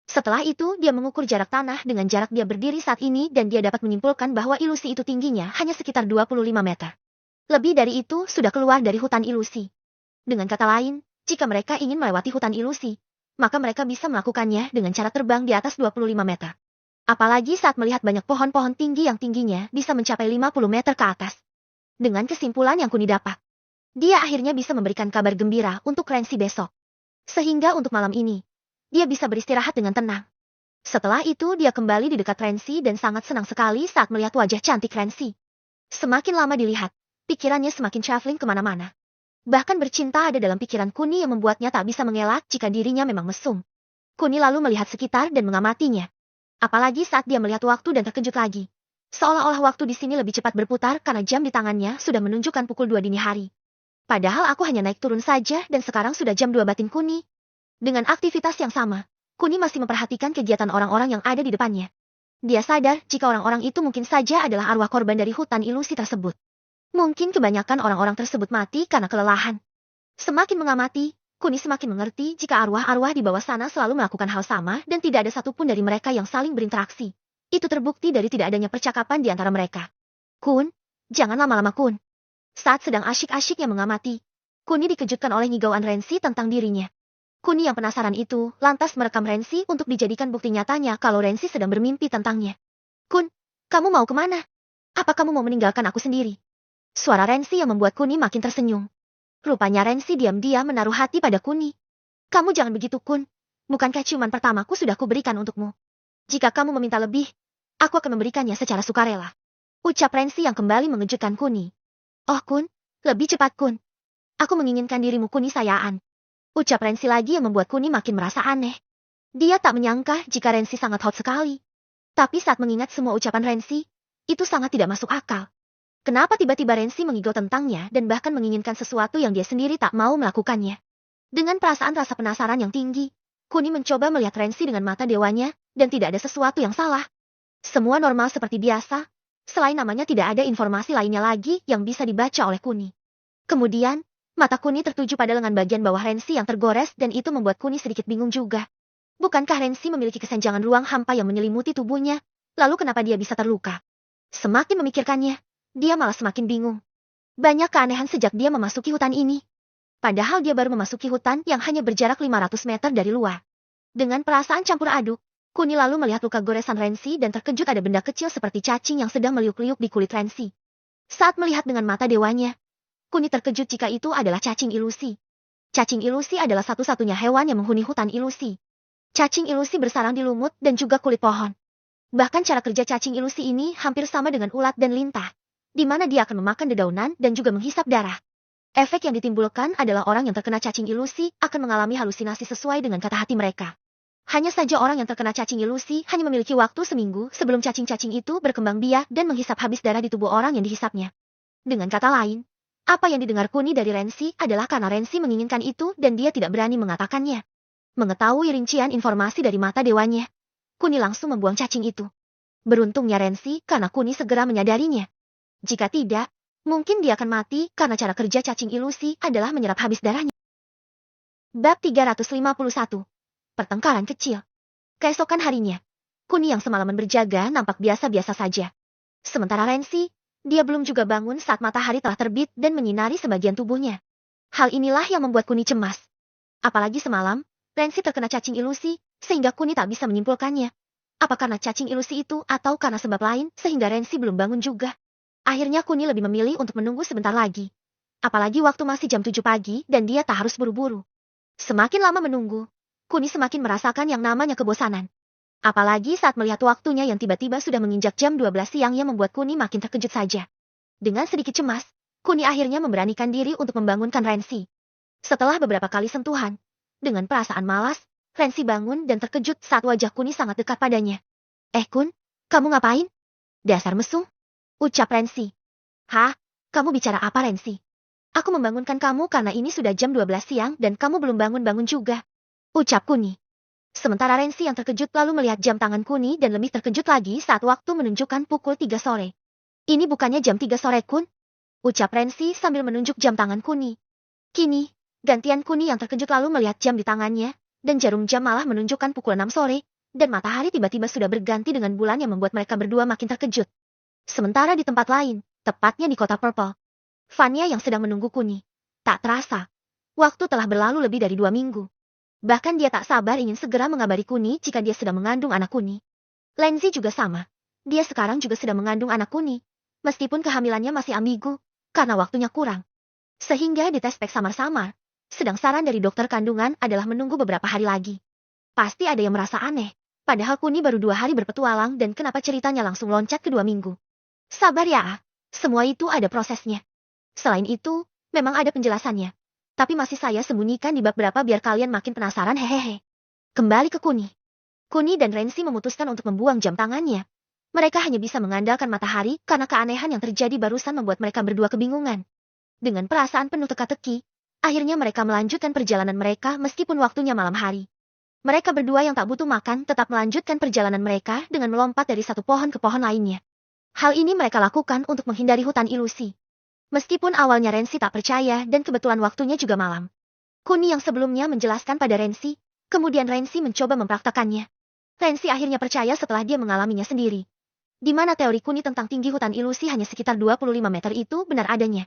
Setelah itu, dia mengukur jarak tanah dengan jarak dia berdiri saat ini dan dia dapat menyimpulkan bahwa ilusi itu tingginya hanya sekitar 25 meter. Lebih dari itu sudah keluar dari hutan ilusi. Dengan kata lain, jika mereka ingin melewati hutan ilusi, maka mereka bisa melakukannya dengan cara terbang di atas 25 meter. Apalagi saat melihat banyak pohon-pohon tinggi yang tingginya bisa mencapai 50 meter ke atas. Dengan kesimpulan yang Kuni dapat, dia akhirnya bisa memberikan kabar gembira untuk Rensi besok. Sehingga untuk malam ini, dia bisa beristirahat dengan tenang. Setelah itu dia kembali di dekat Rensi dan sangat senang sekali saat melihat wajah cantik Rensi. Semakin lama dilihat, pikirannya semakin traveling kemana-mana. Bahkan bercinta ada dalam pikiran Kuni yang membuatnya tak bisa mengelak jika dirinya memang mesum. Kuni lalu melihat sekitar dan mengamatinya. Apalagi saat dia melihat waktu dan terkejut lagi. Seolah-olah waktu di sini lebih cepat berputar karena jam di tangannya sudah menunjukkan pukul 2 dini hari. Padahal aku hanya naik turun saja dan sekarang sudah jam 2 batin Kuni. Dengan aktivitas yang sama, Kuni masih memperhatikan kegiatan orang-orang yang ada di depannya. Dia sadar jika orang-orang itu mungkin saja adalah arwah korban dari hutan ilusi tersebut. Mungkin kebanyakan orang-orang tersebut mati karena kelelahan. Semakin mengamati, Kuni semakin mengerti jika arwah-arwah di bawah sana selalu melakukan hal sama dan tidak ada satupun dari mereka yang saling berinteraksi. Itu terbukti dari tidak adanya percakapan di antara mereka. Kun, jangan lama-lama Kun. Saat sedang asyik-asyiknya mengamati, Kuni dikejutkan oleh ngigauan Rensi tentang dirinya. Kuni yang penasaran itu lantas merekam Rensi untuk dijadikan bukti nyatanya kalau Rensi sedang bermimpi tentangnya. Kun, kamu mau kemana? Apa kamu mau meninggalkan aku sendiri? Suara Rensi yang membuat Kuni makin tersenyum. Rupanya Rensi diam-diam menaruh hati pada Kuni. Kamu jangan begitu Kun. Bukankah ciuman pertamaku sudah kuberikan untukmu? Jika kamu meminta lebih, aku akan memberikannya secara sukarela. Ucap Rensi yang kembali mengejutkan Kuni. Oh Kun, lebih cepat Kun. Aku menginginkan dirimu Kuni sayaan. Ucap Rensi lagi yang membuat Kuni makin merasa aneh. Dia tak menyangka jika Rensi sangat hot sekali. Tapi saat mengingat semua ucapan Rensi, itu sangat tidak masuk akal. Kenapa tiba-tiba Rensi mengigau tentangnya dan bahkan menginginkan sesuatu yang dia sendiri tak mau melakukannya? Dengan perasaan rasa penasaran yang tinggi, Kuni mencoba melihat Rensi dengan mata dewanya, dan tidak ada sesuatu yang salah. Semua normal seperti biasa, selain namanya tidak ada informasi lainnya lagi yang bisa dibaca oleh Kuni. Kemudian, mata Kuni tertuju pada lengan bagian bawah Rensi yang tergores dan itu membuat Kuni sedikit bingung juga. Bukankah Rensi memiliki kesenjangan ruang hampa yang menyelimuti tubuhnya? Lalu kenapa dia bisa terluka? Semakin memikirkannya, dia malah semakin bingung. Banyak keanehan sejak dia memasuki hutan ini. Padahal dia baru memasuki hutan yang hanya berjarak 500 meter dari luar. Dengan perasaan campur aduk, Kuni lalu melihat luka goresan Rensi dan terkejut ada benda kecil seperti cacing yang sedang meliuk-liuk di kulit Rensi. Saat melihat dengan mata dewanya, Kuni terkejut jika itu adalah cacing ilusi. Cacing ilusi adalah satu-satunya hewan yang menghuni hutan ilusi. Cacing ilusi bersarang di lumut dan juga kulit pohon. Bahkan cara kerja cacing ilusi ini hampir sama dengan ulat dan lintah, di mana dia akan memakan dedaunan dan juga menghisap darah. Efek yang ditimbulkan adalah orang yang terkena cacing ilusi akan mengalami halusinasi sesuai dengan kata hati mereka. Hanya saja orang yang terkena cacing ilusi hanya memiliki waktu seminggu sebelum cacing-cacing itu berkembang biak dan menghisap habis darah di tubuh orang yang dihisapnya. Dengan kata lain, apa yang didengar Kuni dari Rensi adalah karena Rensi menginginkan itu dan dia tidak berani mengatakannya. Mengetahui rincian informasi dari mata dewanya, Kuni langsung membuang cacing itu. Beruntungnya Rensi karena Kuni segera menyadarinya. Jika tidak, mungkin dia akan mati karena cara kerja cacing ilusi adalah menyerap habis darahnya. Bab 351. Pertengkaran kecil. Keesokan harinya, Kuni yang semalaman berjaga nampak biasa-biasa saja. Sementara Rensi, dia belum juga bangun saat matahari telah terbit dan menyinari sebagian tubuhnya. Hal inilah yang membuat Kuni cemas. Apalagi semalam, Rensi terkena cacing ilusi, sehingga Kuni tak bisa menyimpulkannya. Apa karena cacing ilusi itu atau karena sebab lain sehingga Rensi belum bangun juga? Akhirnya Kuni lebih memilih untuk menunggu sebentar lagi. Apalagi waktu masih jam 7 pagi dan dia tak harus buru-buru. Semakin lama menunggu, Kuni semakin merasakan yang namanya kebosanan. Apalagi saat melihat waktunya yang tiba-tiba sudah menginjak jam 12 siang yang membuat Kuni makin terkejut saja. Dengan sedikit cemas, Kuni akhirnya memberanikan diri untuk membangunkan Rensi. Setelah beberapa kali sentuhan, dengan perasaan malas, Rensi bangun dan terkejut saat wajah Kuni sangat dekat padanya. Kun, kamu ngapain? Dasar mesum, ucap Rensi. Hah? Kamu bicara apa Rensi? Aku membangunkan kamu karena ini sudah jam 12 siang dan kamu belum bangun-bangun juga. Ucap Kuni. Sementara Rensi yang terkejut lalu melihat jam tangan Kuni dan lebih terkejut lagi saat waktu menunjukkan pukul 3 sore. Ini bukannya jam 3 sore Kun? Ucap Rensi sambil menunjuk jam tangan Kuni. Kini, gantian Kuni yang terkejut lalu melihat jam di tangannya, dan jarum jam malah menunjukkan pukul 6 sore, dan matahari tiba-tiba sudah berganti dengan bulan yang membuat mereka berdua makin terkejut. Sementara di tempat lain, tepatnya di kota Purple, Vanya yang sedang menunggu Kuni. Tak terasa, waktu telah berlalu lebih dari 2 minggu. Bahkan dia tak sabar ingin segera mengabari Kuni jika dia sedang mengandung anak Kuni. Lenzi juga sama. Dia sekarang juga sedang mengandung anak Kuni. Meskipun kehamilannya masih ambigu, karena waktunya kurang. Sehingga dites pek samar-samar. Sedang saran dari dokter kandungan adalah menunggu beberapa hari lagi. Pasti ada yang merasa aneh. Padahal Kuni baru 2 hari berpetualang dan kenapa ceritanya langsung loncat ke 2 minggu. Sabar ya, semua itu ada prosesnya. Selain itu, memang ada penjelasannya. Tapi masih saya sembunyikan di bab berapa biar kalian makin penasaran hehehe. Kembali ke Kuni. Kuni dan Rensi memutuskan untuk membuang jam tangannya. Mereka hanya bisa mengandalkan matahari karena keanehan yang terjadi barusan membuat mereka berdua kebingungan. Dengan perasaan penuh teka-teki, akhirnya mereka melanjutkan perjalanan mereka meskipun waktunya malam hari. Mereka berdua yang tak butuh makan tetap melanjutkan perjalanan mereka dengan melompat dari satu pohon ke pohon lainnya. Hal ini mereka lakukan untuk menghindari hutan ilusi. Meskipun awalnya Rensi tak percaya dan kebetulan waktunya juga malam. Kuni yang sebelumnya menjelaskan pada Rensi, kemudian Rensi mencoba mempraktekannya. Rensi akhirnya percaya setelah dia mengalaminya sendiri. Di mana teori Kuni tentang tinggi hutan ilusi hanya sekitar 25 meter itu benar adanya.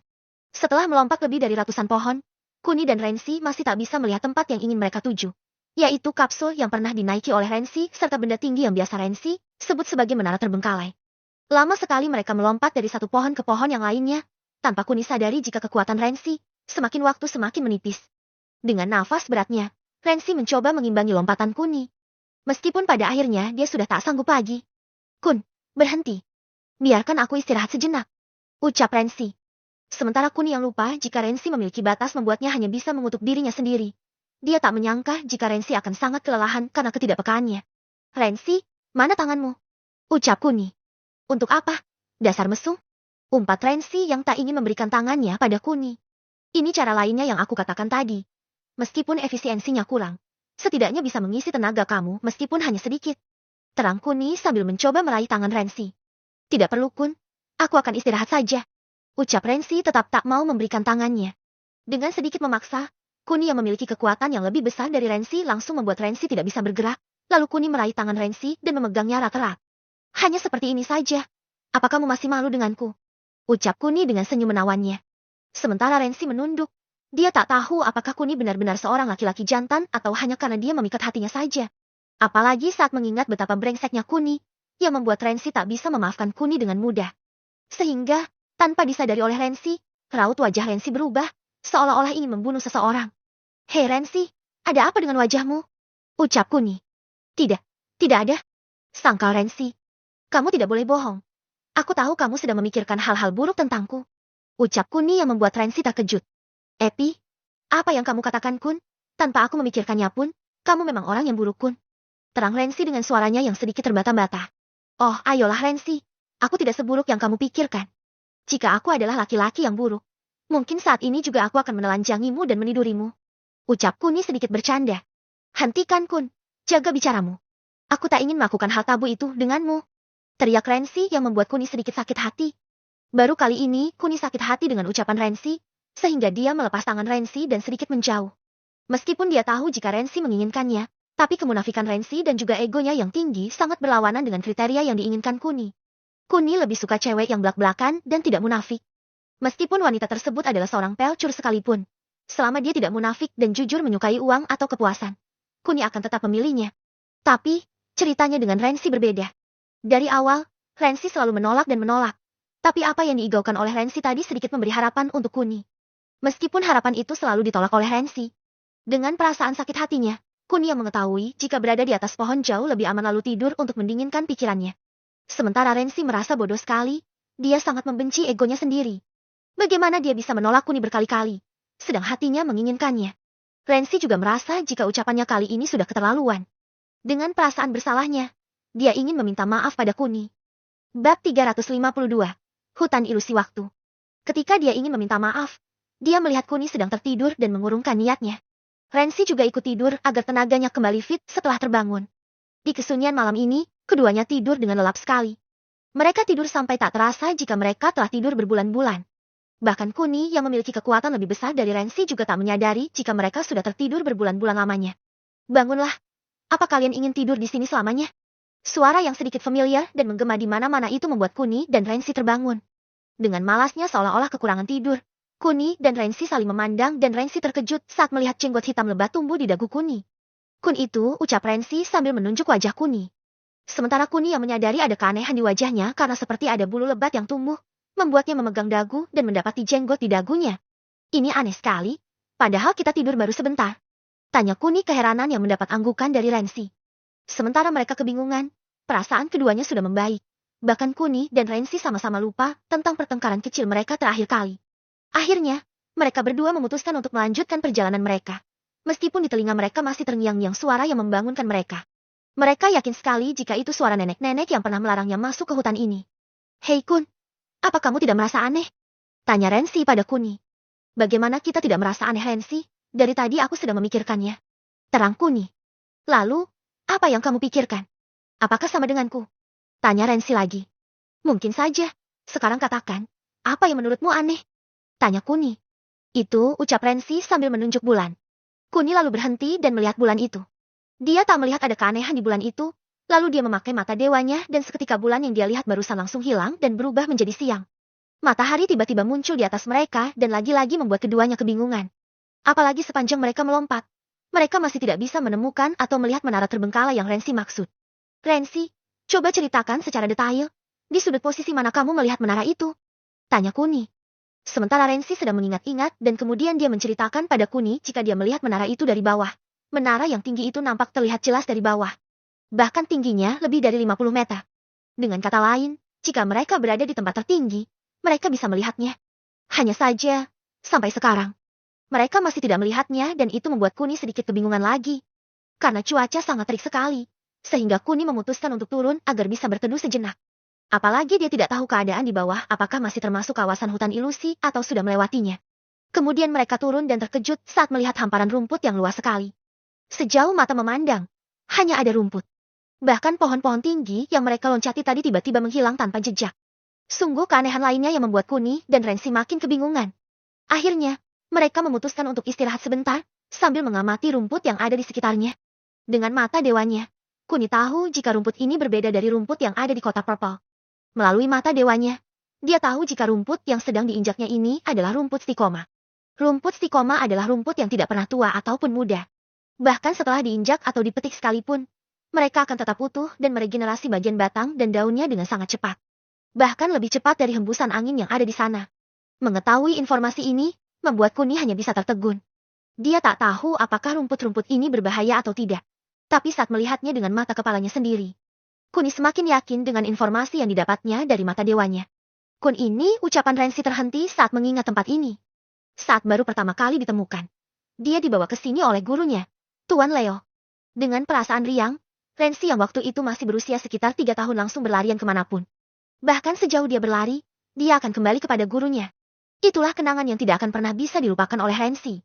Setelah melompat lebih dari ratusan pohon, Kuni dan Rensi masih tak bisa melihat tempat yang ingin mereka tuju. Yaitu kapsul yang pernah dinaiki oleh Rensi serta benda tinggi yang biasa Rensi sebut sebagai menara terbengkalai. Lama sekali mereka melompat dari satu pohon ke pohon yang lainnya, tanpa Kuni sadari jika kekuatan Rensi semakin waktu semakin menipis. Dengan nafas beratnya, Rensi mencoba mengimbangi lompatan Kuni. Meskipun pada akhirnya dia sudah tak sanggup lagi. Kun, berhenti. Biarkan aku istirahat sejenak. Ucap Rensi. Sementara Kuni yang lupa jika Rensi memiliki batas membuatnya hanya bisa mengutuk dirinya sendiri. Dia tak menyangka jika Rensi akan sangat kelelahan karena ketidakpekaannya. Rensi, mana tanganmu? Ucap Kuni. Untuk apa? Dasar mesum? Umpat Rensi yang tak ingin memberikan tangannya pada Kuni. Ini cara lainnya yang aku katakan tadi. Meskipun efisiensinya kurang, setidaknya bisa mengisi tenaga kamu meskipun hanya sedikit. Terang Kuni sambil mencoba meraih tangan Rensi. Tidak perlu Kun, aku akan istirahat saja. Ucap Rensi tetap tak mau memberikan tangannya. Dengan sedikit memaksa, Kuni yang memiliki kekuatan yang lebih besar dari Rensi langsung membuat Rensi tidak bisa bergerak, lalu Kuni meraih tangan Rensi dan memegangnya erat-erat. Hanya seperti ini saja. Apa kamu masih malu denganku? Ucap Kuni dengan senyum menawannya. Sementara Rensi menunduk. Dia tak tahu apakah Kuni benar-benar seorang laki-laki jantan atau hanya karena dia memikat hatinya saja. Apalagi saat mengingat betapa brengseknya Kuni, yang membuat Rensi tak bisa memaafkan Kuni dengan mudah. Sehingga, tanpa disadari oleh Rensi, raut wajah Rensi berubah, seolah-olah ingin membunuh seseorang. Hei Rensi, ada apa dengan wajahmu? Ucap Kuni. Tidak, tidak ada. Sangkal Rensi. Kamu tidak boleh bohong. Aku tahu kamu sedang memikirkan hal-hal buruk tentangku. Ucap Kuni yang membuat Rensi terkejut. Epi, apa yang kamu katakan Kun? Tanpa aku memikirkannya pun, kamu memang orang yang buruk Kun. Terang Rensi dengan suaranya yang sedikit terbata-bata. Oh, ayolah Rensi, aku tidak seburuk yang kamu pikirkan. Jika aku adalah laki-laki yang buruk, mungkin saat ini juga aku akan menelanjangimu dan menidurimu. Ucap Kuni sedikit bercanda. Hentikan Kun, jaga bicaramu. Aku tak ingin melakukan hal tabu itu denganmu. Teriak Rensi yang membuat Kuni sedikit sakit hati. Baru kali ini Kuni sakit hati dengan ucapan Rensi, sehingga dia melepas tangan Rensi dan sedikit menjauh. Meskipun dia tahu jika Rensi menginginkannya, tapi kemunafikan Rensi dan juga egonya yang tinggi sangat berlawanan dengan kriteria yang diinginkan Kuni. Kuni lebih suka cewek yang belak-belakan dan tidak munafik. Meskipun wanita tersebut adalah seorang pelcur sekalipun, selama dia tidak munafik dan jujur menyukai uang atau kepuasan, Kuni akan tetap memilihnya. Tapi, Ceritanya dengan Rensi berbeda. Dari awal, Rensi selalu menolak dan menolak. Tapi apa yang diigaukan oleh Rensi tadi sedikit memberi harapan untuk Kuni. Meskipun harapan itu selalu ditolak oleh Rensi. Dengan perasaan sakit hatinya, Kuni yang mengetahui jika berada di atas pohon jauh lebih aman lalu tidur untuk mendinginkan pikirannya. Sementara Rensi merasa bodoh sekali, dia sangat membenci egonya sendiri. Bagaimana dia bisa menolak Kuni berkali-kali, sedang hatinya menginginkannya. Rensi juga merasa jika ucapannya kali ini sudah keterlaluan. Dengan perasaan bersalahnya, dia ingin meminta maaf pada Kuni. Bab 352. Hutan Ilusi Waktu. Ketika dia ingin meminta maaf, dia melihat Kuni sedang tertidur dan mengurungkan niatnya. Rensi juga ikut tidur agar tenaganya kembali fit setelah terbangun. Di kesunyian malam ini, keduanya tidur dengan lelap sekali. Mereka tidur sampai tak terasa jika mereka telah tidur berbulan-bulan. Bahkan Kuni yang memiliki kekuatan lebih besar dari Rensi juga tak menyadari jika mereka sudah tertidur berbulan-bulan lamanya. Bangunlah. Apa kalian ingin tidur di sini selamanya? Suara yang sedikit familiar dan menggema di mana-mana itu membuat Kuni dan Rensi terbangun. Dengan malasnya seolah-olah kekurangan tidur, Kuni dan Rensi saling memandang dan Rensi terkejut saat melihat jenggot hitam lebat tumbuh di dagu Kuni. Kun itu, ucap Rensi sambil menunjuk wajah Kuni. Sementara Kuni yang menyadari ada keanehan di wajahnya karena seperti ada bulu lebat yang tumbuh, membuatnya memegang dagu dan mendapati jenggot di dagunya. Ini aneh sekali, padahal kita tidur baru sebentar. Tanya Kuni keheranan yang mendapat anggukan dari Rensi. Sementara mereka kebingungan, perasaan keduanya sudah membaik. Bahkan Kuni dan Rensi sama-sama lupa tentang pertengkaran kecil mereka terakhir kali. Akhirnya, mereka berdua memutuskan untuk melanjutkan perjalanan mereka. Meskipun di telinga mereka masih terngiang-ngiang suara yang membangunkan mereka. Mereka yakin sekali jika itu suara nenek-nenek yang pernah melarangnya masuk ke hutan ini. Hei Kun, apa kamu tidak merasa aneh? Tanya Rensi pada Kuni. Bagaimana kita tidak merasa aneh Rensi? Dari tadi aku sedang memikirkannya. Terang Kuni. Lalu, apa yang kamu pikirkan? Apakah sama denganku? Tanya Rensi lagi. Mungkin saja. Sekarang katakan, apa yang menurutmu aneh? Tanya Kuni. Itu, ucap Rensi sambil menunjuk bulan. Kuni lalu berhenti dan melihat bulan itu. Dia tak melihat ada keanehan di bulan itu, lalu dia memakai mata dewanya dan seketika bulan yang dia lihat barusan langsung hilang dan berubah menjadi siang. Matahari tiba-tiba muncul di atas mereka dan lagi-lagi membuat keduanya kebingungan. Apalagi sepanjang mereka melompat, mereka masih tidak bisa menemukan atau melihat menara terbengkalai yang Rensi maksud. Rensi, coba ceritakan secara detail, di sudut posisi mana kamu melihat menara itu? Tanya Kuni. Sementara Rensi sedang mengingat-ingat dan kemudian dia menceritakan pada Kuni jika dia melihat menara itu dari bawah. Menara yang tinggi itu nampak terlihat jelas dari bawah. Bahkan tingginya lebih dari 50 meter. Dengan kata lain, jika mereka berada di tempat tertinggi, mereka bisa melihatnya. Hanya saja, sampai sekarang, mereka masih tidak melihatnya dan itu membuat Kuni sedikit kebingungan lagi. Karena cuaca sangat terik sekali, sehingga Kuni memutuskan untuk turun agar bisa berteduh sejenak. Apalagi dia tidak tahu keadaan di bawah apakah masih termasuk kawasan hutan ilusi atau sudah melewatinya. Kemudian mereka turun dan terkejut saat melihat hamparan rumput yang luas sekali. Sejauh mata memandang, hanya ada rumput. Bahkan pohon-pohon tinggi yang mereka loncati tadi tiba-tiba menghilang tanpa jejak. Sungguh keanehan lainnya yang membuat Kuni dan Rensi makin kebingungan. Akhirnya, mereka memutuskan untuk istirahat sebentar, sambil mengamati rumput yang ada di sekitarnya. Dengan mata dewanya, Kuni tahu jika rumput ini berbeda dari rumput yang ada di kota Purple. Melalui mata dewanya, dia tahu jika rumput yang sedang diinjaknya ini adalah rumput stikoma. Rumput stikoma adalah rumput yang tidak pernah tua ataupun muda. Bahkan setelah diinjak atau dipetik sekalipun, mereka akan tetap utuh dan meregenerasi bagian batang dan daunnya dengan sangat cepat. Bahkan lebih cepat dari hembusan angin yang ada di sana. Mengetahui informasi ini, membuat Kuni hanya bisa tertegun. Dia tak tahu apakah rumput-rumput ini berbahaya atau tidak. Tapi saat melihatnya dengan mata kepalanya sendiri, Kuni semakin yakin dengan informasi yang didapatnya dari mata dewanya. Kun ini, ucapan Rensi terhenti saat mengingat tempat ini. Saat baru pertama kali ditemukan, dia dibawa ke sini oleh gurunya, Tuan Leo. Dengan perasaan riang, Rensi yang waktu itu masih berusia sekitar 3 tahun langsung berlarian kemanapun. Bahkan sejauh dia berlari, dia akan kembali kepada gurunya. Itulah kenangan yang tidak akan pernah bisa dilupakan oleh Rensi.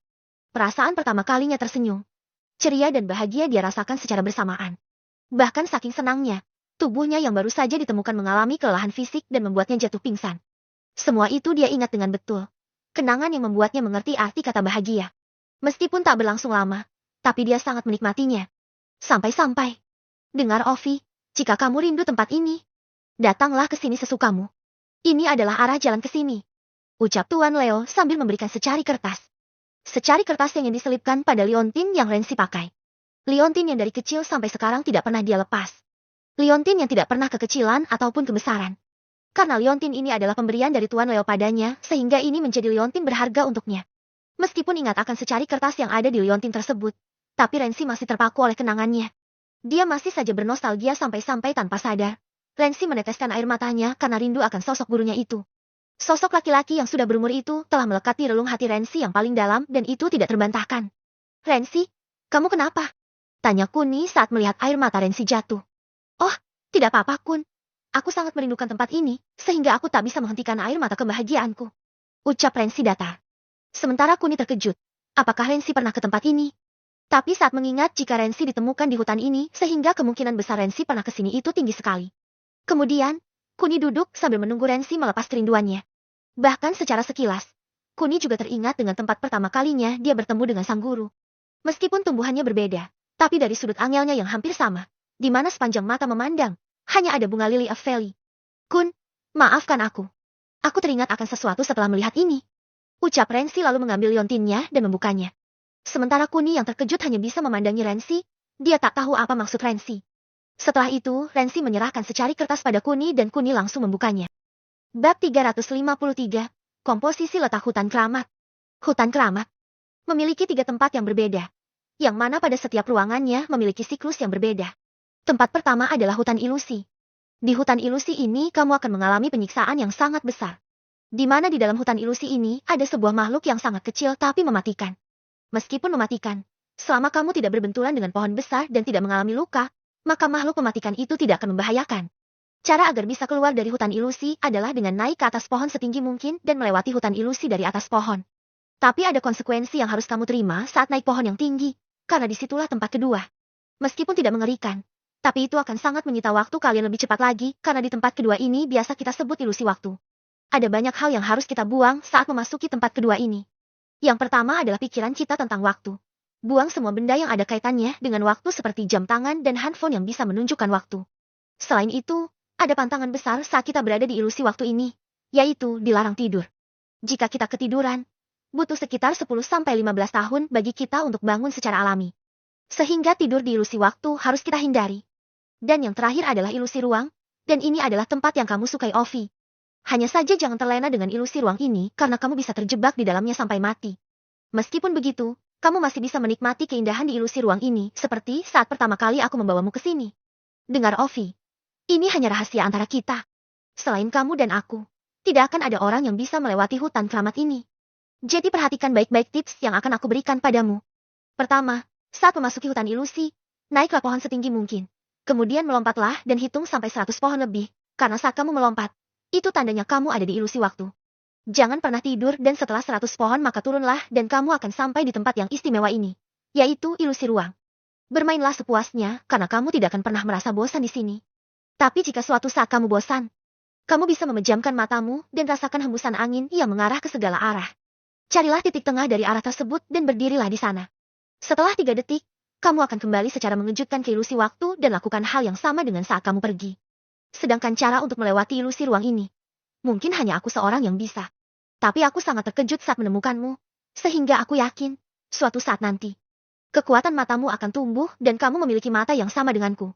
Perasaan pertama kalinya tersenyum. Ceria dan bahagia dia rasakan secara bersamaan. Bahkan saking senangnya, tubuhnya yang baru saja ditemukan mengalami kelelahan fisik dan membuatnya jatuh pingsan. Semua itu dia ingat dengan betul. Kenangan yang membuatnya mengerti arti kata bahagia. Meskipun tak berlangsung lama, tapi dia sangat menikmatinya. Sampai-sampai. Dengar Ovi, jika kamu rindu tempat ini, datanglah ke sini sesukamu. Ini adalah arah jalan ke sini. Ucap Tuan Leo sambil memberikan secari kertas. Secari kertas yang diselipkan pada liontin yang Rensi pakai. Liontin yang dari kecil sampai sekarang tidak pernah dia lepas. Liontin yang tidak pernah kekecilan ataupun kebesaran. Karena liontin ini adalah pemberian dari Tuan Leo padanya, sehingga ini menjadi liontin berharga untuknya. Meskipun ingat akan secari kertas yang ada di liontin tersebut, tapi Rensi masih terpaku oleh kenangannya. Dia masih saja bernostalgia sampai-sampai tanpa sadar. Rensi meneteskan air matanya karena rindu akan sosok gurunya itu. Sosok laki-laki yang sudah berumur itu telah melekat di relung hati Rensi yang paling dalam dan itu tidak terbantahkan. Rensi, kamu kenapa? Tanya Kuni saat melihat air mata Rensi jatuh. Oh, tidak apa-apa Kun. Aku sangat merindukan tempat ini, sehingga aku tak bisa menghentikan air mata kebahagiaanku. Ucap Rensi datar. Sementara Kuni terkejut. Apakah Rensi pernah ke tempat ini? Tapi saat mengingat jika Rensi ditemukan di hutan ini, sehingga kemungkinan besar Rensi pernah ke sini itu tinggi sekali. Kemudian, Kuni duduk sambil menunggu Rensi melepas kerinduannya. Bahkan secara sekilas, Kuni juga teringat dengan tempat pertama kalinya dia bertemu dengan sang guru. Meskipun tumbuhannya berbeda, tapi dari sudut angelnya yang hampir sama, di mana sepanjang mata memandang, hanya ada bunga lily of valley. Kun, maafkan aku. Aku teringat akan sesuatu setelah melihat ini. Ucap Rensi lalu mengambil liontinnya dan membukanya. Sementara Kuni yang terkejut hanya bisa memandangi Rensi, dia tak tahu apa maksud Rensi. Setelah itu, Rensi menyerahkan secari kertas pada Kuni dan Kuni langsung membukanya. Bab 353, Komposisi letak hutan keramat. Hutan keramat memiliki 3 tempat yang berbeda, yang mana pada setiap ruangannya memiliki siklus yang berbeda. Tempat pertama adalah hutan ilusi. Di hutan ilusi ini kamu akan mengalami penyiksaan yang sangat besar. Di mana di dalam hutan ilusi ini ada sebuah makhluk yang sangat kecil tapi mematikan. Meskipun mematikan, selama kamu tidak berbenturan dengan pohon besar dan tidak mengalami luka, maka makhluk mematikan itu tidak akan membahayakan. Cara agar bisa keluar dari hutan ilusi adalah dengan naik ke atas pohon setinggi mungkin dan melewati hutan ilusi dari atas pohon. Tapi ada konsekuensi yang harus kamu terima saat naik pohon yang tinggi, karena disitulah tempat kedua. Meskipun tidak mengerikan, tapi itu akan sangat menyita waktu kalian lebih cepat lagi, karena di tempat kedua ini biasa kita sebut ilusi waktu. Ada banyak hal yang harus kita buang saat memasuki tempat kedua ini. Yang pertama adalah pikiran kita tentang waktu. Buang semua benda yang ada kaitannya dengan waktu seperti jam tangan dan handphone yang bisa menunjukkan waktu. Selain itu, ada pantangan besar saat kita berada di ilusi waktu ini, yaitu dilarang tidur. Jika kita ketiduran, butuh sekitar 10-15 tahun bagi kita untuk bangun secara alami. Sehingga tidur di ilusi waktu harus kita hindari. Dan yang terakhir adalah ilusi ruang, dan ini adalah tempat yang kamu sukai Ovi. Hanya saja jangan terlena dengan ilusi ruang ini karena kamu bisa terjebak di dalamnya sampai mati. Meskipun begitu, kamu masih bisa menikmati keindahan di ilusi ruang ini seperti saat pertama kali aku membawamu ke sini. Dengar Ovi, ini hanya rahasia antara kita. Selain kamu dan aku, tidak akan ada orang yang bisa melewati hutan keramat ini. Jadi perhatikan baik-baik tips yang akan aku berikan padamu. Pertama, saat memasuki hutan ilusi, naiklah pohon setinggi mungkin. Kemudian melompatlah dan hitung sampai 100 pohon lebih, karena saat kamu melompat, itu tandanya kamu ada di ilusi waktu. Jangan pernah tidur dan setelah 100 pohon maka turunlah dan kamu akan sampai di tempat yang istimewa ini, yaitu ilusi ruang. Bermainlah sepuasnya karena kamu tidak akan pernah merasa bosan di sini. Tapi jika suatu saat kamu bosan, kamu bisa memejamkan matamu dan rasakan hembusan angin yang mengarah ke segala arah. Carilah titik tengah dari arah tersebut dan berdirilah di sana. Setelah 3 detik, kamu akan kembali secara mengejutkan ke ilusi waktu dan lakukan hal yang sama dengan saat kamu pergi. Sedangkan cara untuk melewati ilusi ruang ini, mungkin hanya aku seorang yang bisa. Tapi aku sangat terkejut saat menemukanmu, sehingga aku yakin, suatu saat nanti, kekuatan matamu akan tumbuh dan kamu memiliki mata yang sama denganku.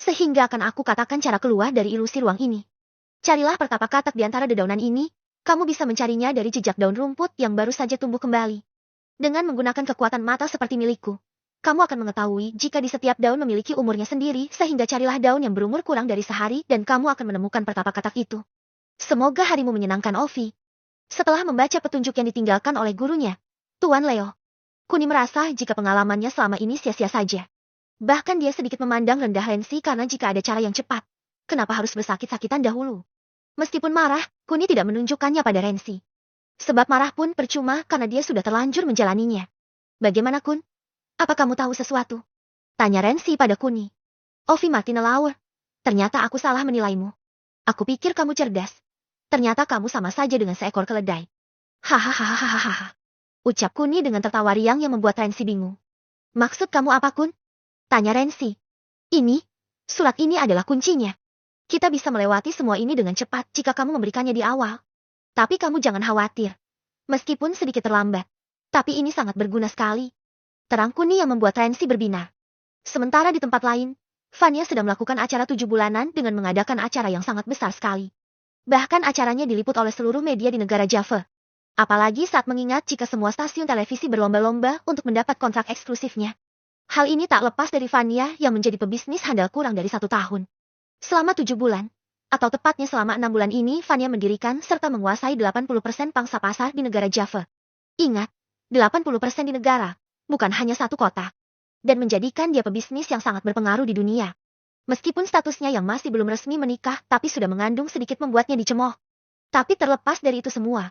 Sehingga akan aku katakan cara keluar dari ilusi ruang ini. Carilah pertapa katak di antara dedaunan ini, kamu bisa mencarinya dari jejak daun rumput yang baru saja tumbuh kembali. Dengan menggunakan kekuatan mata seperti milikku, kamu akan mengetahui jika di setiap daun memiliki umurnya sendiri sehingga carilah daun yang berumur kurang dari sehari dan kamu akan menemukan pertapa katak itu. Semoga harimu menyenangkan Ovi. Setelah membaca petunjuk yang ditinggalkan oleh gurunya, Tuan Leo, Kuni merasa jika pengalamannya selama ini sia-sia saja. Bahkan dia sedikit memandang rendah Rensi karena jika ada cara yang cepat, kenapa harus bersakit-sakitan dahulu? Meskipun marah, Kuni tidak menunjukkannya pada Rensi. Sebab marah pun percuma karena dia sudah terlanjur menjalaninya. Bagaimana Kun? Apa kamu tahu sesuatu? Tanya Rensi pada Kuni. Ovi Martinelauer, ternyata aku salah menilaimu. Aku pikir kamu cerdas. Ternyata kamu sama saja dengan seekor keledai. Hahaha. Ucap Kuni dengan tertawa riang yang membuat Rensi bingung. Maksud kamu apa Kun? Tanya Rensi. Surat ini adalah kuncinya. Kita bisa melewati semua ini dengan cepat jika kamu memberikannya di awal. Tapi kamu jangan khawatir. Meskipun sedikit terlambat. Tapi ini sangat berguna sekali. Terang Kuni yang membuat Rensi berbinar. Sementara di tempat lain, Fania sedang melakukan acara 7 bulanan dengan mengadakan acara yang sangat besar sekali. Bahkan acaranya diliput oleh seluruh media di negara Java. Apalagi saat mengingat jika semua stasiun televisi berlomba-lomba untuk mendapat kontrak eksklusifnya. Hal ini tak lepas dari Fania yang menjadi pebisnis handal kurang dari 1 tahun. Selama 7 bulan, atau tepatnya selama 6 bulan ini Fania mendirikan serta menguasai 80% pangsa pasar di negara Java. Ingat, 80% di negara, bukan hanya satu kota. Dan menjadikan dia pebisnis yang sangat berpengaruh di dunia. Meskipun statusnya yang masih belum resmi menikah tapi sudah mengandung sedikit membuatnya dicemooh. Tapi terlepas dari itu semua,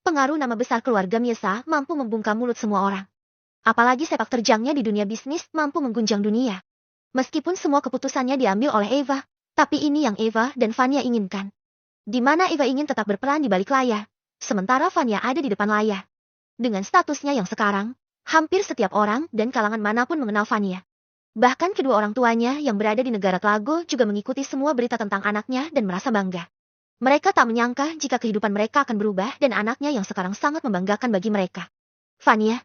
pengaruh nama besar keluarga Miesa mampu membungkam mulut semua orang. Apalagi sepak terjangnya di dunia bisnis mampu mengguncang dunia. Meskipun semua keputusannya diambil oleh Eva, tapi ini yang Eva dan Fania inginkan. Di mana Eva ingin tetap berperan di balik layar, sementara Fania ada di depan layar. Dengan statusnya yang sekarang, hampir setiap orang dan kalangan manapun mengenal Fania. Bahkan kedua orang tuanya yang berada di negara Tlago juga mengikuti semua berita tentang anaknya dan merasa bangga. Mereka tak menyangka jika kehidupan mereka akan berubah dan anaknya yang sekarang sangat membanggakan bagi mereka. Fania,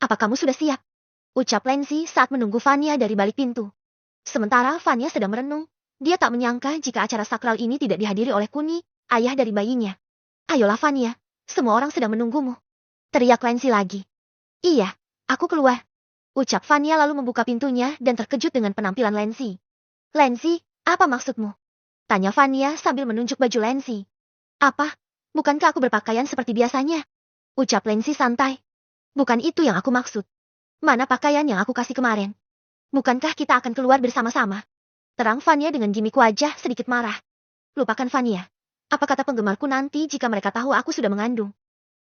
apa kamu sudah siap? Ucap Lenzi saat menunggu Fania dari balik pintu. Sementara Fania sedang merenung, dia tak menyangka jika acara sakral ini tidak dihadiri oleh Kuni, ayah dari bayinya. Ayolah Fania, semua orang sedang menunggumu. Teriak Lenzi lagi. Iya, aku keluar. Ucap Fania lalu membuka pintunya dan terkejut dengan penampilan Lenzi. Lenzi, apa maksudmu? Tanya Fania sambil menunjuk baju Lenzi. Apa? Bukankah aku berpakaian seperti biasanya? Ucap Lenzi santai. Bukan itu yang aku maksud. Mana pakaian yang aku kasih kemarin? Bukankah kita akan keluar bersama-sama? Terang Fania dengan gimik wajah sedikit marah. Lupakan Fania. Apa kata penggemarku nanti jika mereka tahu aku sudah mengandung?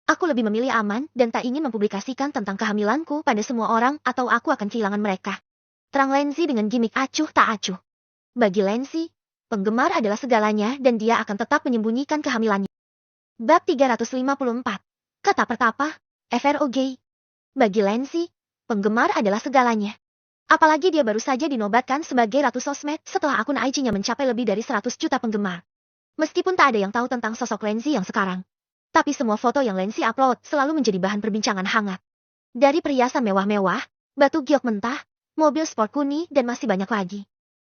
Aku lebih memilih aman dan tak ingin mempublikasikan tentang kehamilanku pada semua orang atau aku akan kehilangan mereka. Terang Lenzi dengan gimik acuh tak acuh. Bagi Lenzi, penggemar adalah segalanya dan dia akan tetap menyembunyikan kehamilannya. Bab 354. Kata pertapa, FROG. Bagi Lenzi, penggemar adalah segalanya. Apalagi dia baru saja dinobatkan sebagai Ratu Sosmed setelah akun IG-nya mencapai lebih dari 100 juta penggemar. Meskipun tak ada yang tahu tentang sosok Lenzi yang sekarang. Tapi semua foto yang Lenzi upload selalu menjadi bahan perbincangan hangat. Dari perhiasan mewah-mewah, batu giok mentah, mobil sport Kuni, dan masih banyak lagi.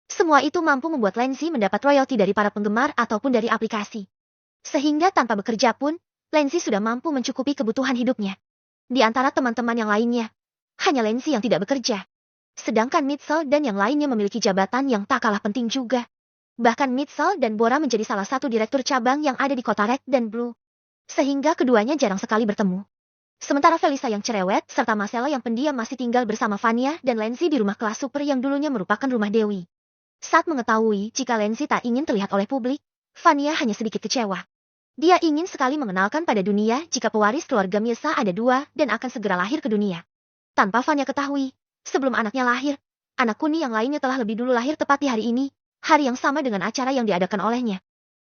Semua itu mampu membuat Lenzi mendapat royalti dari para penggemar ataupun dari aplikasi. Sehingga tanpa bekerja pun, Lenzi sudah mampu mencukupi kebutuhan hidupnya. Di antara teman-teman yang lainnya, hanya Lenzi yang tidak bekerja. Sedangkan Mitchell dan yang lainnya memiliki jabatan yang tak kalah penting juga. Bahkan Mitchell dan Bora menjadi salah satu direktur cabang yang ada di kota Red dan Blue. Sehingga keduanya jarang sekali bertemu. Sementara Felisa yang cerewet serta Marcella yang pendiam masih tinggal bersama Fania dan Lenzi di rumah kelas super yang dulunya merupakan rumah Dewi. Saat mengetahui jika Lenzi tak ingin terlihat oleh publik, Fania hanya sedikit kecewa. Dia ingin sekali mengenalkan pada dunia jika pewaris keluarga Miesa ada 2 dan akan segera lahir ke dunia. Tanpa Fania ketahui, sebelum anaknya lahir, anak Kuni yang lainnya telah lebih dulu lahir tepat di hari ini, hari yang sama dengan acara yang diadakan olehnya.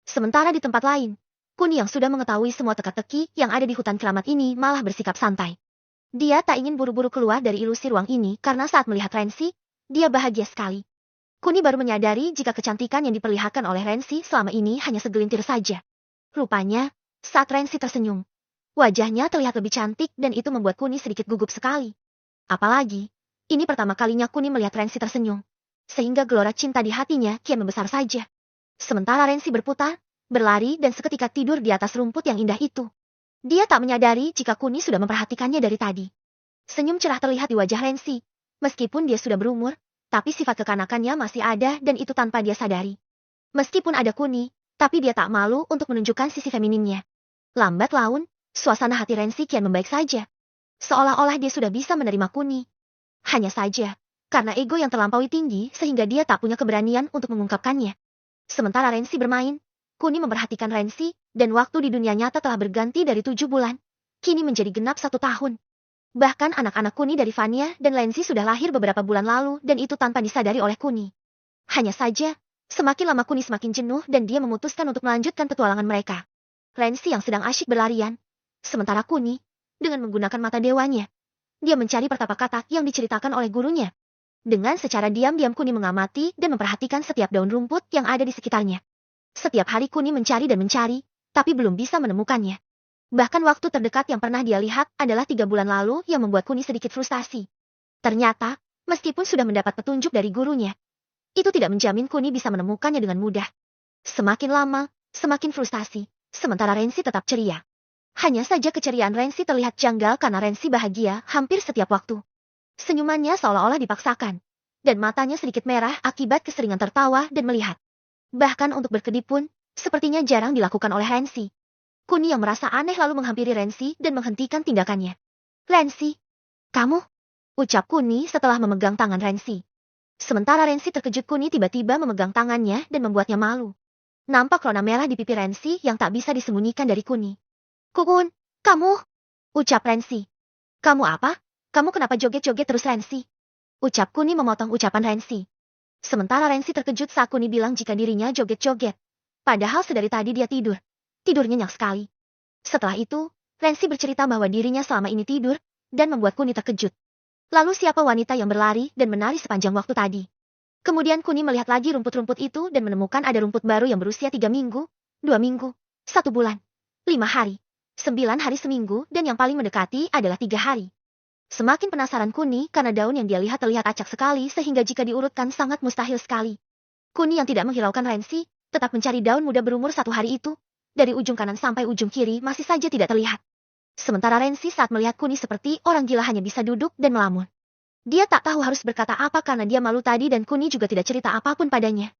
Sementara di tempat lain, Kuni yang sudah mengetahui semua teka-teki yang ada di hutan keramat ini malah bersikap santai. Dia tak ingin buru-buru keluar dari ilusi ruang ini karena saat melihat Rensi, dia bahagia sekali. Kuni baru menyadari jika kecantikan yang diperlihatkan oleh Rensi selama ini hanya segelintir saja. Rupanya, saat Rensi tersenyum, wajahnya terlihat lebih cantik dan itu membuat Kuni sedikit gugup sekali. Apalagi, ini pertama kalinya Kuni melihat Rensi tersenyum. Sehingga gelora cinta di hatinya kian membesar saja. Sementara Rensi berputar, berlari dan seketika tidur di atas rumput yang indah itu. Dia tak menyadari jika Kuni sudah memperhatikannya dari tadi. Senyum cerah terlihat di wajah Rensi. Meskipun dia sudah berumur, tapi sifat kekanakannya masih ada dan itu tanpa dia sadari. Meskipun ada Kuni, tapi dia tak malu untuk menunjukkan sisi femininnya. Lambat laun, suasana hati Rensi kian membaik saja. Seolah-olah dia sudah bisa menerima Kuni. Hanya saja, karena ego yang terlampaui tinggi sehingga dia tak punya keberanian untuk mengungkapkannya. Sementara Rensi bermain, Kuni memperhatikan Rensi, dan waktu di dunia nyata telah berganti dari 7 bulan, kini menjadi genap 1 tahun. Bahkan anak-anak Kuni dari Fania dan Lenzi sudah lahir beberapa bulan lalu dan itu tanpa disadari oleh Kuni. Hanya saja, semakin lama Kuni semakin jenuh dan dia memutuskan untuk melanjutkan petualangan mereka. Rensi yang sedang asyik berlarian, sementara Kuni, dengan menggunakan mata dewanya, dia mencari pertapa katak yang diceritakan oleh gurunya. Dengan secara diam-diam Kuni mengamati dan memperhatikan setiap daun rumput yang ada di sekitarnya. Setiap hari Kuni mencari dan mencari, tapi belum bisa menemukannya. Bahkan waktu terdekat yang pernah dia lihat adalah 3 bulan lalu yang membuat Kuni sedikit frustasi. Ternyata, Meskipun sudah mendapat petunjuk dari gurunya, itu tidak menjamin Kuni bisa menemukannya dengan mudah. Semakin lama, semakin frustasi, sementara Rensi tetap ceria. Hanya saja keceriaan Rensi terlihat janggal karena Rensi bahagia hampir setiap waktu. Senyumannya seolah-olah dipaksakan, dan matanya sedikit merah akibat keseringan tertawa dan melihat. Bahkan untuk berkedip pun, sepertinya jarang dilakukan oleh Rensi. Kuni yang merasa aneh lalu menghampiri Rensi dan menghentikan tindakannya. Rensi, kamu? Ucap Kuni setelah memegang tangan Rensi. Sementara Rensi terkejut Kuni tiba-tiba memegang tangannya dan membuatnya malu. Nampak rona merah di pipi Rensi yang tak bisa disembunyikan dari Kuni. Kukun, kamu? Ucap Rensi. Kamu apa? Kamu kenapa joget-joget terus Rensi? Ucap Kuni memotong ucapan Rensi. Sementara Rensi terkejut saat Kuni bilang jika dirinya joget-joget. Padahal sedari tadi dia tidur. Tidur nyenyak sekali. Setelah itu, Rensi bercerita bahwa dirinya selama ini tidur, dan membuat Kuni terkejut. Lalu siapa wanita yang berlari dan menari sepanjang waktu tadi? Kemudian Kuni melihat lagi rumput-rumput itu dan menemukan ada rumput baru yang berusia 3 minggu, 2 minggu, 1 bulan, 5 hari, 9 hari seminggu, dan yang paling mendekati adalah 3 hari. Semakin penasaran Kuni karena daun yang dia lihat terlihat acak sekali sehingga jika diurutkan sangat mustahil sekali. Kuni yang tidak menghiraukan Rensi, tetap mencari daun muda berumur 1 hari itu. Dari ujung kanan sampai ujung kiri masih saja tidak terlihat. Sementara Rensi saat melihat Kuni seperti orang gila hanya bisa duduk dan melamun. Dia tak tahu harus berkata apa karena dia malu tadi dan Kuni juga tidak cerita apapun padanya.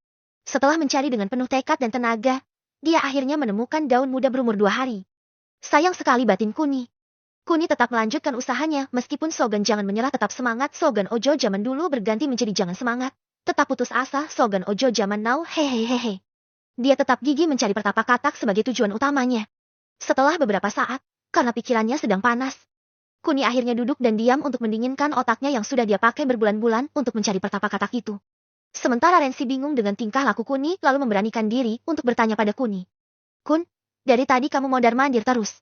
Setelah mencari dengan penuh tekad dan tenaga, dia akhirnya menemukan daun muda berumur 2 hari. Sayang sekali batin Kuni. Kuni tetap melanjutkan usahanya meskipun slogan jangan menyerah tetap semangat slogan Ojo zaman dulu berganti menjadi jangan semangat. Tetap putus asa slogan Ojo zaman now hehehehe. Dia tetap gigih mencari pertapa katak sebagai tujuan utamanya. Setelah beberapa saat, karena pikirannya sedang panas, Kuni akhirnya duduk dan diam untuk mendinginkan otaknya yang sudah dia pakai berbulan-bulan untuk mencari pertapa katak itu. Sementara Rensi bingung dengan tingkah laku Kuni lalu memberanikan diri untuk bertanya pada Kuni. Kun, dari tadi kamu mondar-mandir terus.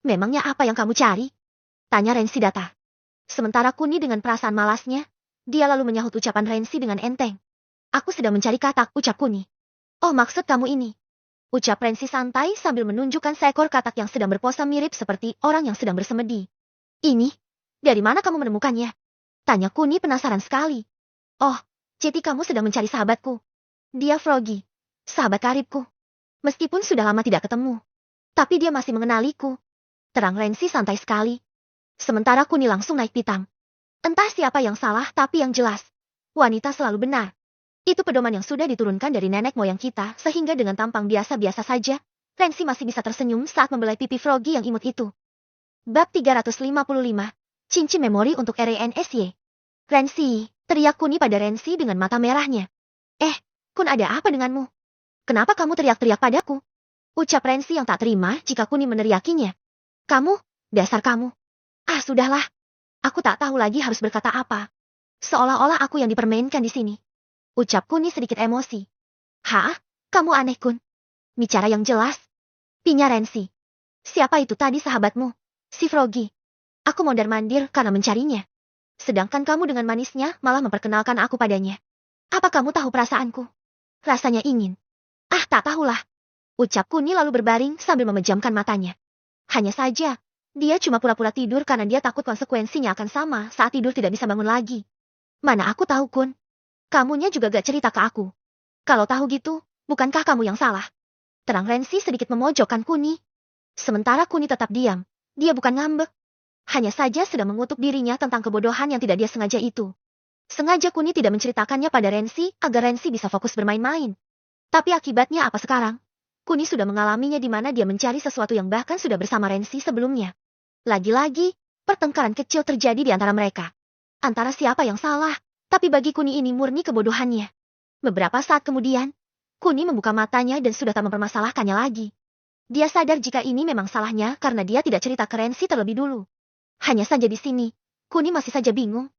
Memangnya apa yang kamu cari? Tanya Rensi datar. Sementara Kuni dengan perasaan malasnya, dia lalu menyahut ucapan Rensi dengan enteng. Aku sedang mencari katak, ucap Kuni. Oh maksud kamu ini. Ucap Rensi santai sambil menunjukkan seekor katak yang sedang berpose mirip seperti orang yang sedang bersemedi. Ini? Dari mana kamu menemukannya? Tanya Kuni penasaran sekali. Oh, jadi kamu sedang mencari sahabatku. Dia Froggy, sahabat karibku. Meskipun sudah lama tidak ketemu, tapi dia masih mengenaliku. Terang Rensi santai sekali. Sementara Kuni langsung naik pitam. Entah siapa yang salah tapi yang jelas, wanita selalu benar. Itu pedoman yang sudah diturunkan dari nenek moyang kita, sehingga dengan tampang biasa-biasa saja, Rensi masih bisa tersenyum saat membelai pipi Froggy yang imut itu. Bab 355, Cincin Memori untuk RNSY. Rensi, teriak Kuni pada Rensi dengan mata merahnya. Kun ada apa denganmu? Kenapa kamu teriak-teriak padaku? Ucap Rensi yang tak terima jika Kuni meneriakinya. Kamu, dasar kamu. Ah sudahlah, aku tak tahu lagi harus berkata apa. Seolah-olah aku yang dipermainkan di sini. Ucap Kuni sedikit emosi. Hah? Kamu aneh Kun. Bicara yang jelas. Pinya Rensi. Siapa itu tadi sahabatmu? Si Froggy. Aku mondar-mandir karena mencarinya. Sedangkan kamu dengan manisnya malah memperkenalkan aku padanya. Apa kamu tahu perasaanku? Rasanya ingin. Ah tak tahulah. Ucap Kuni lalu berbaring sambil memejamkan matanya. Hanya saja, dia cuma pura-pura tidur karena dia takut konsekuensinya akan sama saat tidur tidak bisa bangun lagi. Mana aku tahu Kun. Kamunya juga gak cerita ke aku. Kalau tahu gitu, bukankah kamu yang salah? Terang Rensi sedikit memojokkan Kuni. Sementara Kuni tetap diam. Dia bukan ngambek. Hanya saja sedang mengutuk dirinya tentang kebodohan yang tidak dia sengaja itu. Sengaja Kuni tidak menceritakannya pada Rensi agar Rensi bisa fokus bermain-main. Tapi akibatnya apa sekarang? Kuni sudah mengalaminya di mana dia mencari sesuatu yang bahkan sudah bersama Rensi sebelumnya. Lagi-lagi, pertengkaran kecil terjadi di antara mereka. Antara siapa yang salah? Tapi bagi Kuni ini murni kebodohannya. Beberapa saat kemudian, Kuni membuka matanya dan sudah tak mempermasalahkannya lagi. Dia sadar jika ini memang salahnya karena dia tidak cerita ke Rensi terlebih dulu. Hanya saja di sini, Kuni masih saja bingung.